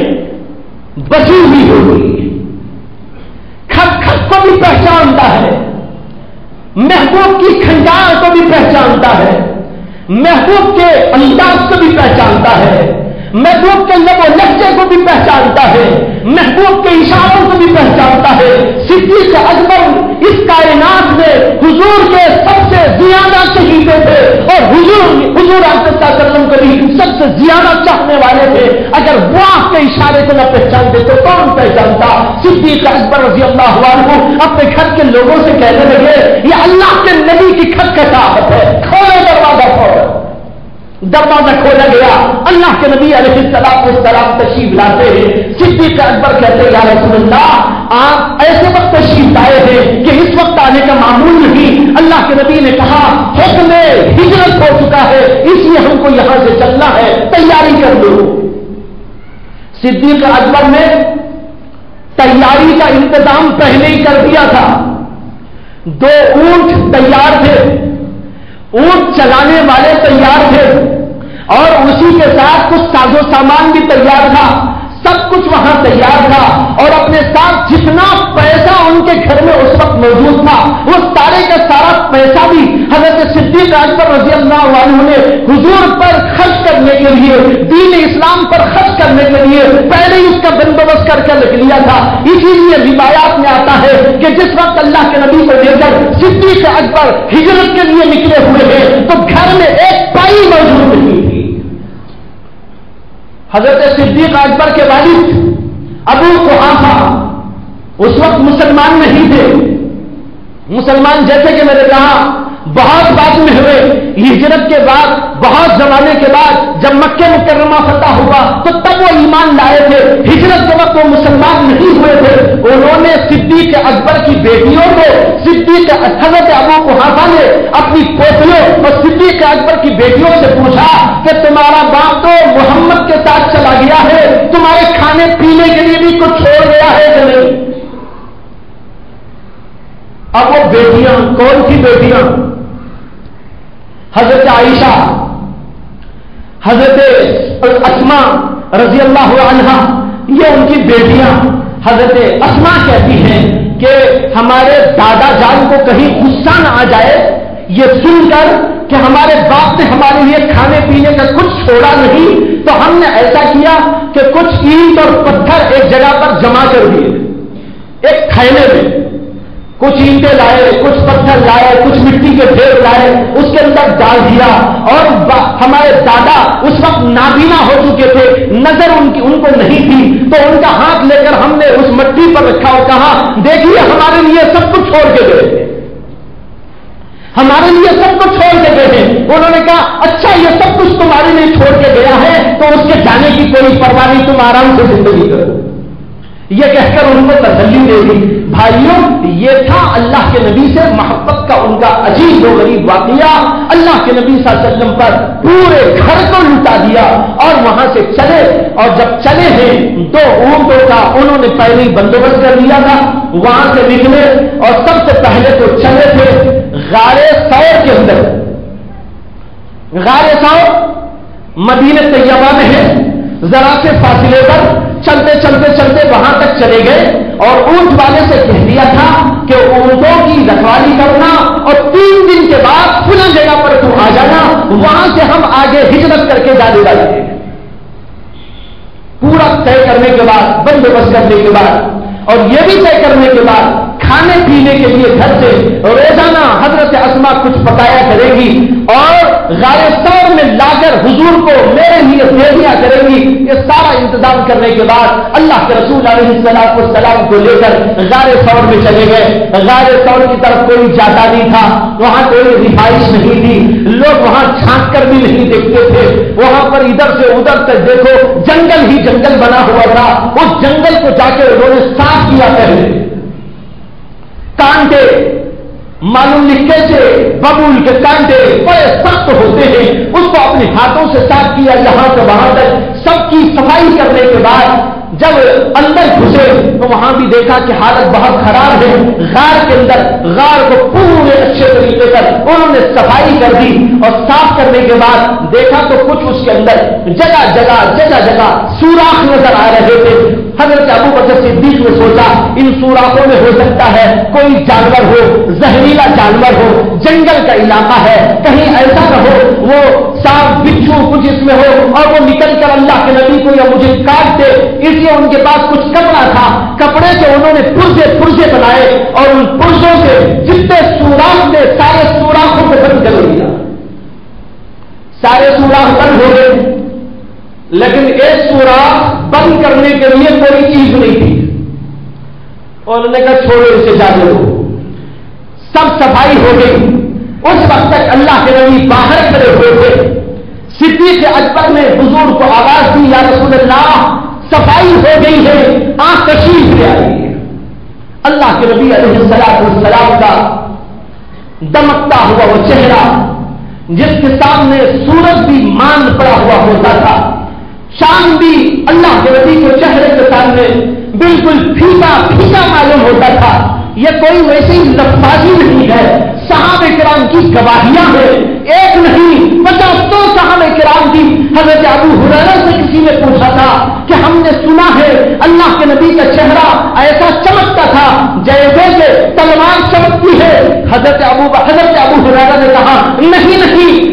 بسی ہوئی ہوتی ہے. کھٹکھٹ کو بھی پہچانتا ہے, محبوب کی کھنجار کو بھی پہچانتا ہے, محبوب کے انداز کو بھی پہچانتا ہے, محبوب کے لب و لہجے کو بھی پہچانتا ہے, محبوب کے اشاروں کو بھی پہچانتا ہے. صدیق اکبر اس کائنات میں حضور کے سب سے زیادہ چہیتے تھے اور حضور صلی اللہ علیہ وسلم کو بھی سب سے زیادہ چاہنے والے تھے. اگر وہ آپ کے اشارے کو نہ پہچانتے تو کون پہچانتا؟ صدیق اکبر رضی اللہ عنہ اپنے گھر کے لوگوں سے کہنے لگے یہ اللہ کے نبی کی کھٹکھٹاہٹ ہے, کھولو دروازہ کھولو. دروازہ کھولا گیا, اللہ کے نبی علیہ السلام تشریف لاتے ہیں. صدیق اکبر کہتے ہیں یا رسول اللہ آپ ایسے وقت تشریف لائے ہیں کہ اس وقت آنے کا معمول نہیں. اللہ کے نبی نے کہا حکم ہجرت ہو چکا ہے اس لیے ہم کو یہاں سے چلنا ہے, تیاری کر لو. صدیق اکبر نے تیاری کا انتظام پہلے ہی کر دیا تھا. 2 اونٹ تیار تھے, اونٹ چلانے والے تیار تھے اور اسی کے ساتھ کچھ ساز و سامان بھی تیار تھا. سب کچھ وہاں تیار تھا اور اپنے ساتھ جتنا پیسہ ان کے گھر میں اس وقت موجود تھا وہ سارے کا سارا پیسہ بھی حضرت صدیق اکبر رضی اللہ عنہ نے حضور پر خرچ کرنے کے لیے, دین اسلام پر خرچ کرنے کے لیے پہلے ہی اس کا بندوبست کر کے رکھ لیا تھا. اسی لیے روایات میں آتا ہے کہ جس وقت اللہ کے نبی کو لے کر صدیق اکبر ہجرت کے لیے نکلے ہوئے ہیں تو گھر میں ایک پائی موجود نہیں تھی. حضرت صدیق اکبر کے والد ابو قحافہ اس وقت مسلمان نہیں تھے. مسلمان جیسے کہ میں نے کہا بہت بعد میں ہوئے, ہجرت کے بعد بہت زمانے کے بعد جب مکہ مکرمہ فتح ہوا تو تب وہ ایمان لائے تھے. ہجرت کے وقت وہ مسلمان نہیں ہوئے تھے. انہوں نے صدیق اکبر کی بیٹیوں کو, صدیق حضرت ابو قحافہ نے اپنی پوتیوں اور صدیق اکبر کی بیٹیوں سے پوچھا کہ تمہارا باپ تو محمد کے ساتھ چلا گیا ہے, تمہارے کھانے پینے کے لیے بھی کچھ چھوڑ گیا ہے کہ نہیں؟ اب وہ بیٹیاں کون سی بیٹیاں؟ حضرت عائشہ, حضرت اسماء رضی اللہ عنہا, یہ ان کی بیٹیاں. حضرت اسماء کہتی ہیں کہ ہمارے دادا جان کو کہیں غصہ نہ آ جائے یہ سن کر کہ ہمارے باپ نے ہمارے لیے کھانے پینے کا کچھ چھوڑا نہیں, تو ہم نے ایسا کیا کہ کچھ اینٹ اور پتھر ایک جگہ پر جمع کر دیے. ایک تھیلے میں کچھ اینٹیں لائے, کچھ پتھر لائے, کچھ مٹی کے ڈھیر لائے, اس کے اندر ڈال دیا. اور ہمارے دادا اس وقت نابینا ہو چکے تھے, نظر ان کو نہیں تھی, تو ان کا ہاتھ لے کر ہم نے اس مٹی پر رکھا اور کہا دیکھیے ہمارے لیے سب کچھ چھوڑ کے گئے, ہمارے لیے سب کچھ چھوڑ کے گئے ہیں. انہوں نے کہا اچھا یہ سب کچھ تمہارے لیے چھوڑ کے گیا ہے تو اس کے جانے کی کوئی پرواہ نہیں, تم آرام سے زندگی کرو. یہ کہہ کر ان کو تسلی دے دی. بھائیوں یہ تھا اللہ کے نبی سے محبت کا ان کا عجیب و غریب واقعہ. اللہ کے نبی صلی اللہ علیہ وسلم پر پورے گھر کو لٹا دیا اور وہاں سے چلے. اور جب چلے ہیں 2 اونٹوں کا انہوں نے پہلے ہی بندوبست کر لیا تھا. وہاں سے نکلے اور سب سے پہلے تو چلے تھے غار ثور کے اندر. غار ثور مدینہ طیبہ میں ہے, ذرا سے فاصلے پر چلتے چلتے چلتے وہاں تک چلے گئے اور اونٹ والے سے کہہ دیا تھا کہ اونٹوں کی رکھوالی کرنا اور 3 دن کے بعد فلاں جگہ پر تو آ جانا, وہاں سے ہم آگے ہجرت کر کے جانے والے ہیں. پورا طے کرنے کے بعد, بندوبست کرنے کے بعد اور یہ بھی طے کرنے کے بعد کھانے پینے کے لیے گھر سے روزانہ حضرت اسماء کچھ پکایا کرے گی اور غار ثور میں لا کر حضور کو میرے لیے دے دیا کرے گی. یہ سارا انتظام کرنے کے بعد اللہ کے رسول علیہ السلام کو لے کر غار ثور میں چلے گئے. غار ثور کی طرف کوئی جاتا نہیں تھا, وہاں کوئی رہائش نہیں تھی, لوگ وہاں چھانک کر بھی نہیں دیکھتے تھے. وہاں پر ادھر سے ادھر تک دیکھو جنگل ہی جنگل بنا ہوا تھا. اس جنگل کو جا کے انہوں نے صاف کیا پہلے. کانٹے معلوم نہیں کیسے ببول کے کانٹے بڑے سخت ہوتے ہیں, اس اس کو اپنے ہاتھوں سے صاف کیا یہاں سے وہاں تک، سب کی صفائی کرنے کے بعد جب اندر گھسے تو وہاں بھی دیکھا کہ حالت بہت خراب ہے. غار کے اندر غار کو پورے اچھے طریقے سے انہوں نے صفائی کر دی اور صاف کرنے کے بعد دیکھا تو کچھ اس کے اندر جگہ جگہ سوراخ نظر آ رہے تھے. حضرت ابو بکر صدیق نے سوچا ان سوراخوں میں ہو سکتا ہے کوئی جانور ہو، زہریلا جانور ہو، جنگل کا علاقہ ہے، کہیں ایسا نہ ہو وہ سانپ بچھو کچھ اس میں ہو اور وہ نکل کر اللہ کے نبی کو یا مجھے کاٹ دے. اس لیے ان کے پاس کچھ کپڑا تھا، کپڑے سے انہوں نے پرزے بنائے اور ان پرزوں سے جتنے سوراخ تھے سارے سوراخوں کو بند کر دیا. سارے سوراخ بند ہو گئے لیکن ایک سوراخ بند کرنے کے لیے کوئی چیز نہیں تھی. اور انہوں نے کہا چھوڑو اسے جانے دو. سب صفائی ہو گئی. اس وقت تک اللہ کے نبی باہر کھڑے ہوئے تھے. صدیق اکبر نے حضور کو آواز دی یا رسول اللہ صفائی ہو گئی ہے، آنکھ تشریف لے آئی ہے. اللہ کے نبی علیہ السلام کا دمکتا ہوا وہ چہرہ جس کے سامنے سورج بھی مان پڑا ہوا ہوتا تھا، شام بھی اللہ کے نبی کے چہرے کے سامنے بالکل پھیکا معلوم ہوتا تھا. یہ کوئی ویسی لفظی نہیں ہے، صحابہ کرام کی گواہیاں ہیں، ایک نہیں 50 صحابہ کرام کی. حضرت ابو ہریرہ سے کسی نے پوچھا تھا کہ ہم نے سنا ہے اللہ کے نبی کا چہرہ ایسا چمکتا تھا جیسے کہ تلوار چمکتی ہے. حضرت ابو ہریرہ نے کہا نہیں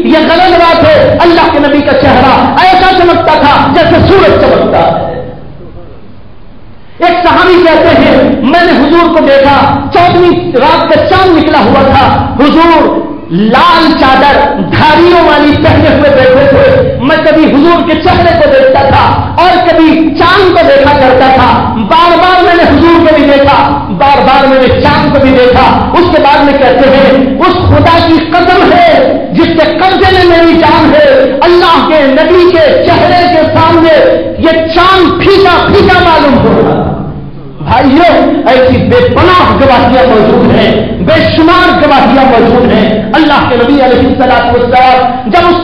یہ غلط بات ہے، اللہ کے نبی کا چہرہ ایسا چمکتا تھا جیسے سورج چمکتا ہے. ایک صحابی کہتے ہیں میں نے حضور کو دیکھا 14ویں رات کا چاند نکلا ہوا تھا، حضور لال چادر دھاریوں والی پہنے ہوئے بیٹھے تھے. میں کبھی حضور کے چہرے کو دیکھتا تھا اور کبھی چاند کو دیکھا کرتا تھا. بار بار میں نے حضور کو بھی دیکھا، بار بار میں نے چاند کو بھی دیکھا. اس کے بعد میں کہتے ہیں اس خدا کی قسم ہے جس کے قبضے میں میری جان ہے، اللہ کے نبی کے چہرے کے سامنے یہ چاند پھیکا معلوم ہو رہا. بھائیو ایسی بے پناہ گواہیاں موجود ہیں، بے شمار گواہیاں موجود ہیں. اللہ کے نبی علیہ السلام جب اس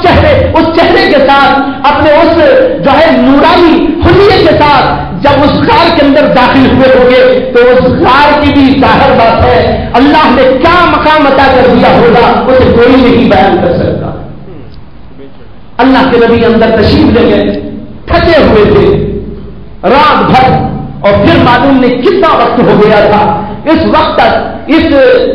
چہرے کے ساتھ اپنے اس جو ہے نورانی حلیے کے ساتھ جب اس غار کے اندر داخل ہوئے ہوں گے تو اس غار کی بھی ظاہر بات ہے اللہ نے کیا مقام عطا کر دیا ہوگا اسے کوئی نہیں بیان کر سکتا. اللہ کے نبی اندر تشریف لے گئے، تھکے ہوئے تھے رات بھر اور پھر معلوم نہیں کتنا وقت ہو گیا تھا. اس وقت تک اس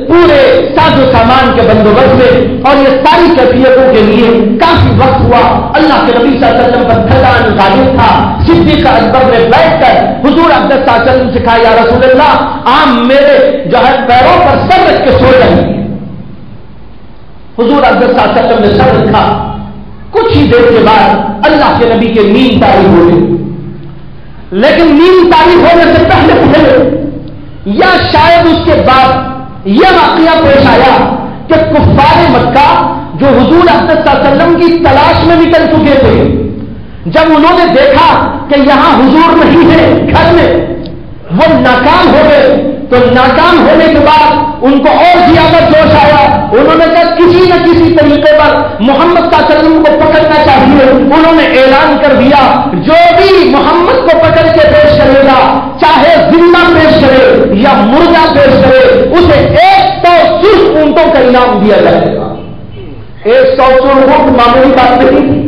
پورے ساز و سامان کے بندوبست میں اور یہ ساری کیفیتوں کے لیے کافی وقت ہوا. اللہ کے نبی صلی اللہ علیہ وسلم پر تھکان غالب تھا. صدیق اکبر نے بیٹھ کر حضور اقدس صلی اللہ علیہ وسلم سے کہا یا رسول اللہ آپ میرے جو ہے پیروں پر سر رکھ کے سو رہی ہیں. حضور اقدس صلی اللہ علیہ وسلم نے سر رکھا. کچھ ہی دیر کے بعد اللہ کے نبی کے نیند تاری ہو گئی. لیکن نیند تاری ہونے سے پہلے یا شاید اس کے بعد یہ واقعہ پیش آیا کہ کفار مکہ جو حضور اقدس صلی اللہ علیہ وسلم کی تلاش میں نکل چکے تھے، جب انہوں نے دیکھا کہ یہاں حضور نہیں ہے گھر میں، وہ ناکام ہو گئے. تو ناکام ہونے کے بعد ان کو اور زیادہ جوش آیا. انہوں نے کہا کسی نہ کسی طریقے پر محمد صلی اللہ علیہ وسلم کو پکڑنا چاہیے. انہوں نے اعلان کر دیا جو بھی محمد کو پکڑ کے پیش کرے گا، چاہے زندہ پیش کرے یا مردہ پیش کرے، اسے 100 سرخ اونٹوں کا انعام دیا جائے گا. 100 سرخ اونٹ معمولی بات نہیں،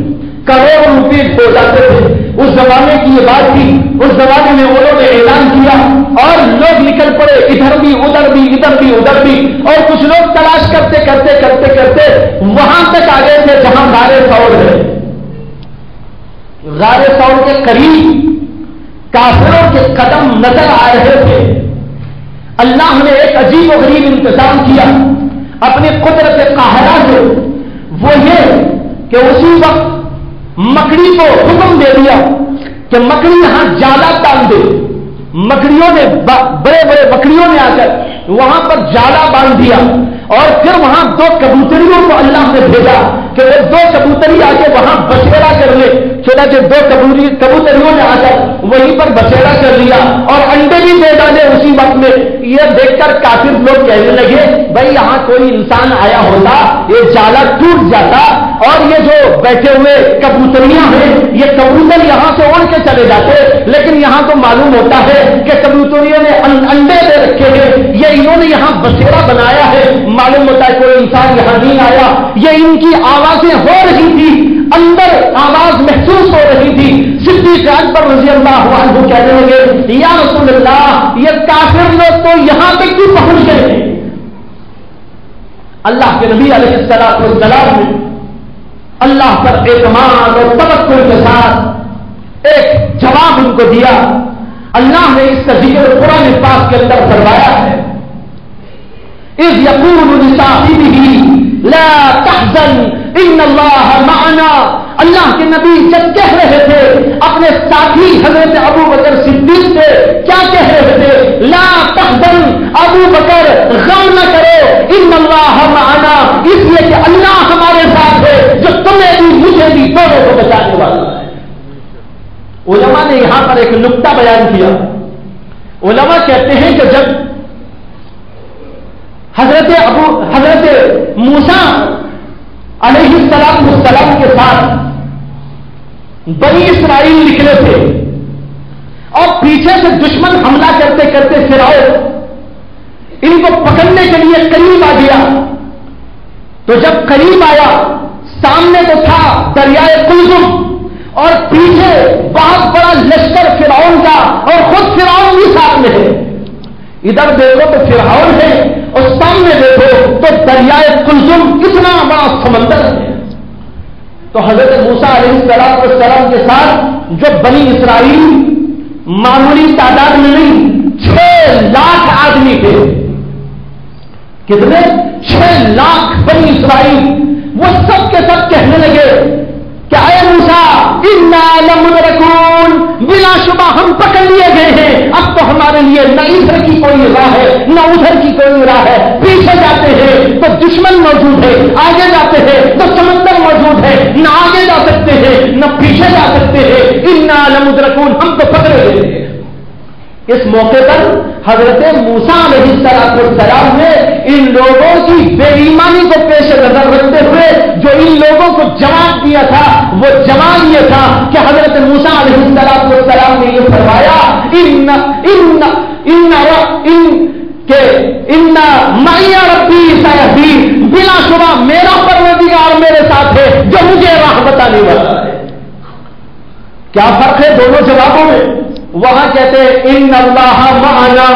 کروڑ روپے ہو جاتے تھے. اس زمانے کی یہ بات تھی. اس زمانے میں انہوں نے اعلان کیا اور لوگ نکل پڑے، ادھر بھی ادھر بھی ادھر بھی ادھر بھی، اور کچھ لوگ تلاش کرتے کرتے کرتے کرتے وہاں تک آ گئے تھے جہاں غار ثور ہے. غار ثور کے قریب کافروں کے قدم نظر آ رہے تھے. اللہ نے ایک عجیب و غریب انتظام کیا اپنی قدرت قاہرہ سے. وہ یہ کہ اسی وقت مکڑی کو حکم دے دیا کہ مکڑی یہاں جالا ٹانگ دے. مکڑیوں نے بڑے بڑے مکڑیوں نے آ کر وہاں پر جالا باندھ دیا اور پھر وہاں 2 کبوتریوں کو اللہ نے بھیجا کہ وہ 2 کبوتری آ کے وہاں بسیرا کر لے. چنانچہ 2 کبوتریوں نے آ کر وہیں پر بسیرا کر لیا اور انڈے بھی دے ڈالے اسی وقت میں. یہ دیکھ کر کافر لوگ کہنے لگے بھائی یہاں کوئی انسان آیا ہوتا یہ جالا ٹوٹ جاتا اور یہ جو بیٹھے ہوئے کبوتریاں ہیں، یہ کبوتر یہاں سے اڑ کے چلے جاتے، لیکن یہاں تو معلوم ہوتا ہے کہ کبوتریوں نے انڈے دے رکھے ہیں، یہ انہوں نے یہاں بسیرا بنایا ہے، معلوم ہوتا ہے کوئی انسان یہاں نہیں آیا، یہ ان کی آوازیں ہو رہی تھی، اندر آواز محسوس ہو رہی تھی۔ صدیق اکبر رضی اللہ عنہ کہنے لگے یا رسول اللہ، یہ کافر لوگ تو یہاں تک کیوں پہنچ گئے ہیں؟ اللہ کے نبی علیہ السلام نے اللہ پر اعتماد اور توکل کے ساتھ ایک جواب ان کو دیا۔ اللہ نے اس کا ذکر قرآن پاک کے اندر فرمایا ہے، اذ یقول لصاحبہ لا تحزن ان اللہ معنا۔ اللہ کے نبی جب کہہ رہے تھے اپنے ساتھی حضرت ابو بکر صدیق سے، کیا کہہ رہے تھے؟ لا تحزن، ابو بکر غم نہ کرو، ان اللہ معنا، اس لیے کہ اللہ ہمارے ساتھ ہے جو تمہیں بھی مجھے بھی دونوں کو بچانے والا ہے۔ علماء نے یہاں پر ایک نقطہ بیان کیا، علماء کہتے ہیں کہ جب حضرت موسیٰ علیہ السلام کے ساتھ بنی اسرائیل نکلے تھے اور پیچھے سے دشمن حملہ کرتے کرتے فرعون ان کو پکڑنے کے لیے قریب آ گیا، تو جب قریب آیا سامنے تو تھا دریائے قلزم اور پیچھے بہت بڑا لشکر فرعون کا اور خود فرعون بھی ساتھ میں ہے۔ ادھر دیکھو تو فرعون ہے اور سامنے دیکھو تو دریائے قلزم، اتنا بڑا سمندر ہے۔ تو حضرت موسیٰ علیہ السلام کے ساتھ جو بنی اسرائیل معمولی تعداد میں نہیں 6 لاکھ آدمی تھے، کتنے؟ 6 لاکھ بنی اسرائیل، وہ سب کے سب کہنے لگے کہ اے موسیٰ انا لمدرکون، بلا شبہ ہم پکڑ لیے گئے ہیں، اب تو ہمارے لیے نہ ادھر کی کوئی راہ ہے نہ ادھر کی کوئی راہ ہے، پیچھے جاتے ہیں تو دشمن موجود ہے، آگے جاتے ہیں تو سمندر موجود ہے، نہ آگے جا سکتے ہیں نہ پیچھے جا سکتے ہیں، انا لمدرکون، ہم تو پکڑے گئے ہیں۔ اس موقع پر حضرت موسیٰ علیہ السلام نے ان لوگوں کی بے ایمانی کو پیش نظر رکھتے ہوئے جو ان لوگوں کو جواب دیا تھا، وہ جواب یہ تھا کہ حضرت موسیٰ علیہ السلام نے یہ فرمایا ان معی ربی سیہدین، بلا شبہ میرا پروردگار میرے ساتھ ہے جو مجھے راہ بتانے والا ہے۔ کیا فرق ہے دونوں جوابوں میں؟ وہاں کہتے ہیں ان اللہ معنا،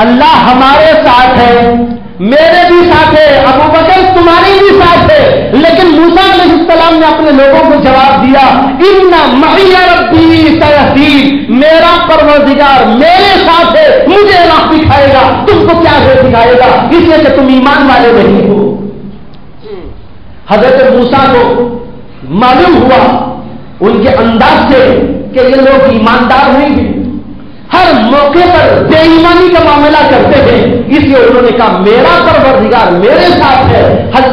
اللہ ہمارے ساتھ ہے، میرے بھی ساتھ ہے، ابو بکر تمہارے بھی ساتھ ہے، لیکن موسیٰ علیہ السلام نے اپنے لوگوں کو جواب دیا ان معی ربی سیہدین، میرا پروردگار میرے ساتھ ہے، مجھے راہ دکھائے گا، تم کو کیا راہ دکھائے گا، اس لیے کہ تم ایمان والے نہیں ہو۔ حضرت موسیٰ کو معلوم ہوا ان کے انداز سے کہ یہ لوگ ایماندار نہیں ہیں، ہر موقع پر بے ایمانی کا معاملہ کرتے ہیں، اس لیے انہوں نے کہا میرا پروردگار میرے ساتھ ہے۔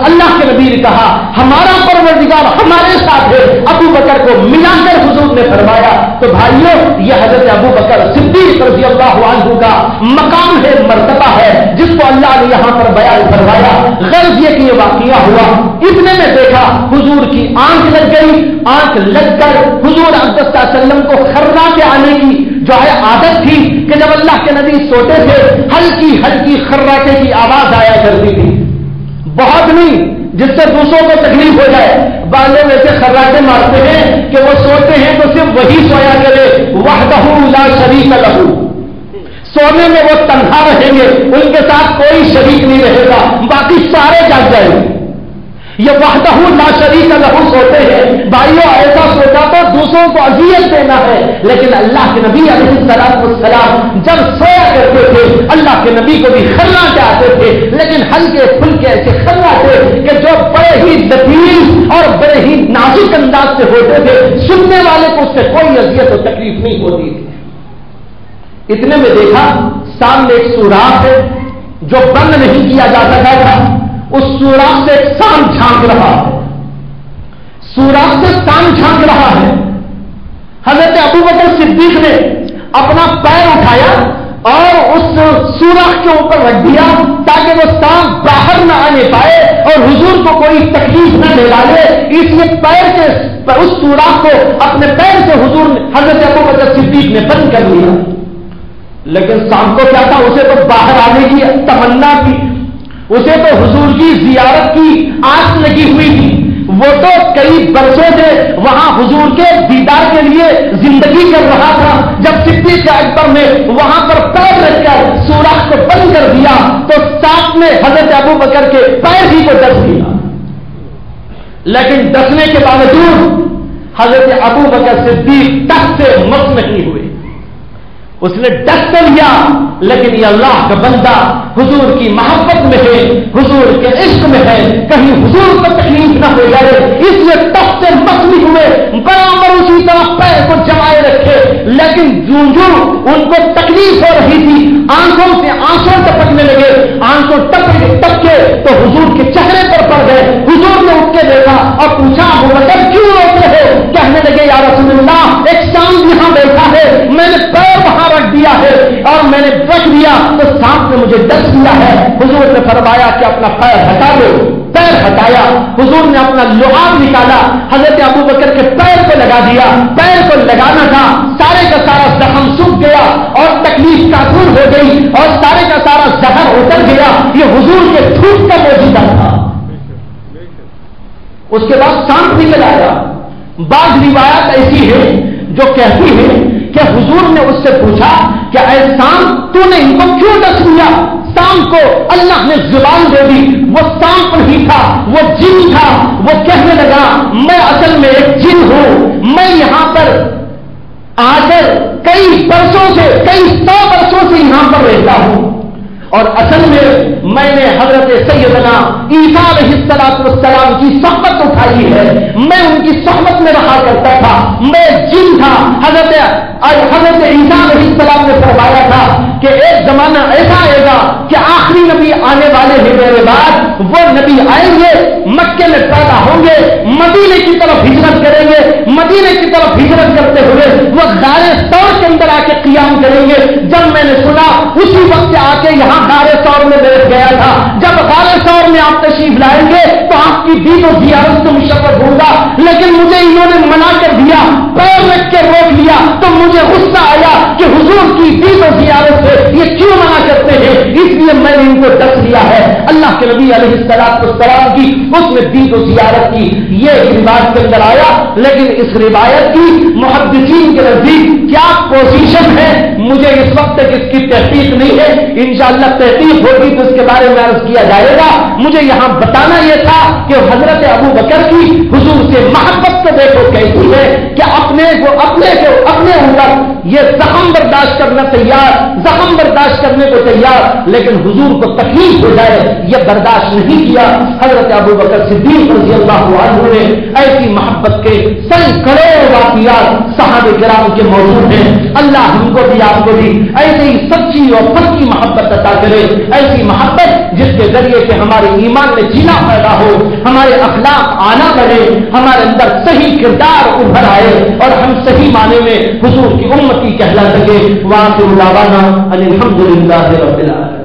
اللہ کے نبی نے کہا ہمارا پروردگار ہمارے ساتھ ہے۔ ابو بکر کو ملا کر حضور نے فرمایا۔ تو بھائیوں، یہ حضرت ابو بکر صدیق رضی اللہ عنہ کا مقام ہے، مرتبہ ہے، جس کو اللہ نے یہاں پر بیان فرمایا۔ غرض یہ کہ یہ واقعہ ہوا، اتنے میں دیکھا حضور کی آنکھ لگ گئی، آنکھ لگ کر حضور اقدس صلی اللہ علیہ وسلم کو خرنا کے آنے کی جو ہے عادت تھی کہ جب اللہ کے نبی سوتے تھے ہلکی ہلکی خراٹے کی آواز آیا کرتی تھی، بہت نہیں جس سے دوسروں کو تکلیف ہو جائے۔ بعضے ویسے خراٹے مارتے ہیں کہ وہ سوتے ہیں تو صرف وہی سویا کرے، وحدہ لا شریک لہ، سونے میں وہ تنہا رہیں گے، ان کے ساتھ کوئی شریک نہیں رہے گا، باقی سارے جاگ جائیں گے۔ یہ وحدہ لا شریک لہ سوتے ہیں۔ بھائیوں، ایسا سوچا تو دوسروں کو اذیت دینا ہے، لیکن اللہ کے نبی علیہ السلام جب سویا کرتے تھے اللہ کے نبی کو بھی خراٹے آتے تھے، لیکن ہلکے پھلکے ایسے خراٹے کہ جو بڑے ہی لطیف اور بڑے ہی نازک انداز سے ہوتے تھے، سننے والے کو اس سے کوئی اذیت و تکلیف نہیں ہوتی تھی۔ اتنے میں دیکھا سامنے ایک سوراخ ہے جو بند نہیں کیا جا سکا تھا، اس سوراخ سے ایک سانپ جھانک رہا ہے، سوراخ سے سانپ جھانک رہا ہے۔ حضرت ابو بکر صدیق نے اپنا پیر اٹھایا اور اس سوراخ کے اوپر رکھ دیا تاکہ وہ سانپ باہر نہ آنے پائے اور حضور کو کوئی تکلیف نہ دے ڈالے، اس لیے پیر کے اس سوراخ کو اپنے پیر سے حضور نے حضرت ابو بکر صدیق نے بند کر لیا. لیکن شام کو کیا تھا؟ اسے تو باہر آنے کی تمنا تھی، اسے تو حضور کی زیارت کی آس لگی ہوئی تھی. وہ تو کئی برسوں سے وہاں حضور کے دیدار کے لیے زندگی کر رہا تھا. جب صدیق اکبر نے وہاں پر پیر رکھ کر سوراخ کو بند کر دیا تو ساتھ میں حضرت ابو بکر کے پیر ہی کو ڈس دیا. لیکن ڈسنے کے باوجود حضرت ابو بکر صدیق ٹس سے مس نہیں ہوئے. اس نے ڈس کر لیا، لیکن یہ اللہ کا بندہ حضور کی محبت میں ہے، حضور کے عشق میں ہے، کہیں حضور کو تکلیف نہ ہو جائے اس لیے ٹس سے مس نہیں ہوئے، برابر اسی طرح پیر کو جمائے رکھے. لیکن جو ان کو تکلیف ہو رہی تھی، آنکھوں سے آنسو ٹپکنے لگے، آنسو ٹپ کے تو حضور کے چہرے پر پڑ گئے. حضور نے اٹھ کے دیکھا اور پوچھا ابو بکر کیوں روتے ہو؟ کہنے لگے یا رسول اللہ ایک شام یہاں بیٹھا ہے، میں نے پیر وہاں رکھ دیا ہے اور میں نے رکھ دیا تو سانپ نے مجھے ڈس دیا ہے. حضور نے فرمایا کہ اپنا پیر ہٹا دو. پیر ہٹایا، حضور نے اپنا لعاب نکالا، حضرت ابو بکر کے پیر کو لگا دیا. پیر کو لگانا تھا، سارے کا سارا زخم سوکھ گیا اور تکلیف کا دور ہو گئی اور سارے کا سارا زہر اتر گیا. یہ حضور کے دھوپ کا موجودہ تھا. اس کے بعد سانپ نکل آیا. بعض روایات ایسی ہے جو کہتی ہے کہ حضور نے اس سے پوچھا کہ اے سانپ تو نے ان کو کیوں ڈس دیا؟ سانپ کو اللہ نے زبان دے دی. وہ سانپ نہیں تھا، وہ جن تھا. وہ کہنے لگا میں اصل میں ایک جن ہوں، میں یہاں پر آ کر کئی برسوں سے، کئی 100 برسوں سے یہاں پر رہتا ہوں اور اصل میں نے حضرت سیدنا عیسیٰ علیہ السلام کی صحبت اٹھائی ہے. میں ان کی صحبت میں رہا کرتا تھا، میں جن تھا. حضرت عیسیٰ علیہ السلام نے فرمایا تھا کہ ایک زمانہ ایسا آئے گا کہ آخری نبی آنے والے ہیں میرے بعد. وہ نبی آئیں گے، مکے میں پیدا ہوں گے، مدینے کی طرف ہجرت کریں گے. مدینے کی طرف ہجرت کرتے ہوئے وہ غار ثور کے اندر آ کے قیام کریں گے. جب میں نے سنا اسی وقت آ کے یہاں غار ثور میں بیٹھ گیا تھا. جب غار ثور میں آپ تشریف لائیں گے تو آپ کی دید و زیارت کو مشرف ہوں گا. لیکن مجھے انہوں نے منع کر دیا، پیر رکھ کے روک لیا تو مجھے غصہ آیا کہ حضور کی دید و زیارت سے یہ کیوں منع کرتے ہیں، اس لیے میں نے ان کو ڈس لیا ہے. اللہ کے نبی علیہ السلام کی اس میں دید و زیارت کی یہ روایت کے اندر آیا. لیکن اس روایت کی محدثین کے نزدیک کیا پوزیشن ہے مجھے اس وقت تک اس کی تحقیق نہیں ہے. انشاءاللہ تحقیق ہوگی تو اس کے بارے میں عرض کیا جائے گا. مجھے یہاں بتانا یہ تھا کہ حضرت ابو بکر کی حضور سے محبت کو دیکھو کیسی ہے کہ اپنے اوپر یہ زخم برداشت کرنا تیار، زخم برداشت کرنے کو تیار، لیکن حضور کو تکلیف ہو جائے یہ برداشت نہیں کیا. حضرت ابو بکر صدیق رضی اللہ عنہ نے ایسی محبت کے سینکڑوں واقعات صحابہ کرام کے موجود ہیں. اللہ ہم کو بھی آپ کو بھی ایسی سچی اور پکی محبت عطا کرے، ایسی محبت جس کے ذریعے سے ہمارے ایمان میں جینا پیدا ہو، ہمارے اخلاق آنا بڑھے، ہمارے اندر صحیح کردار ابھر آئے اور ہم صحیح معنی میں حضور کی امتی کہلا سکے. وآخر دعوانا ان الحمد للہ رب العالمین.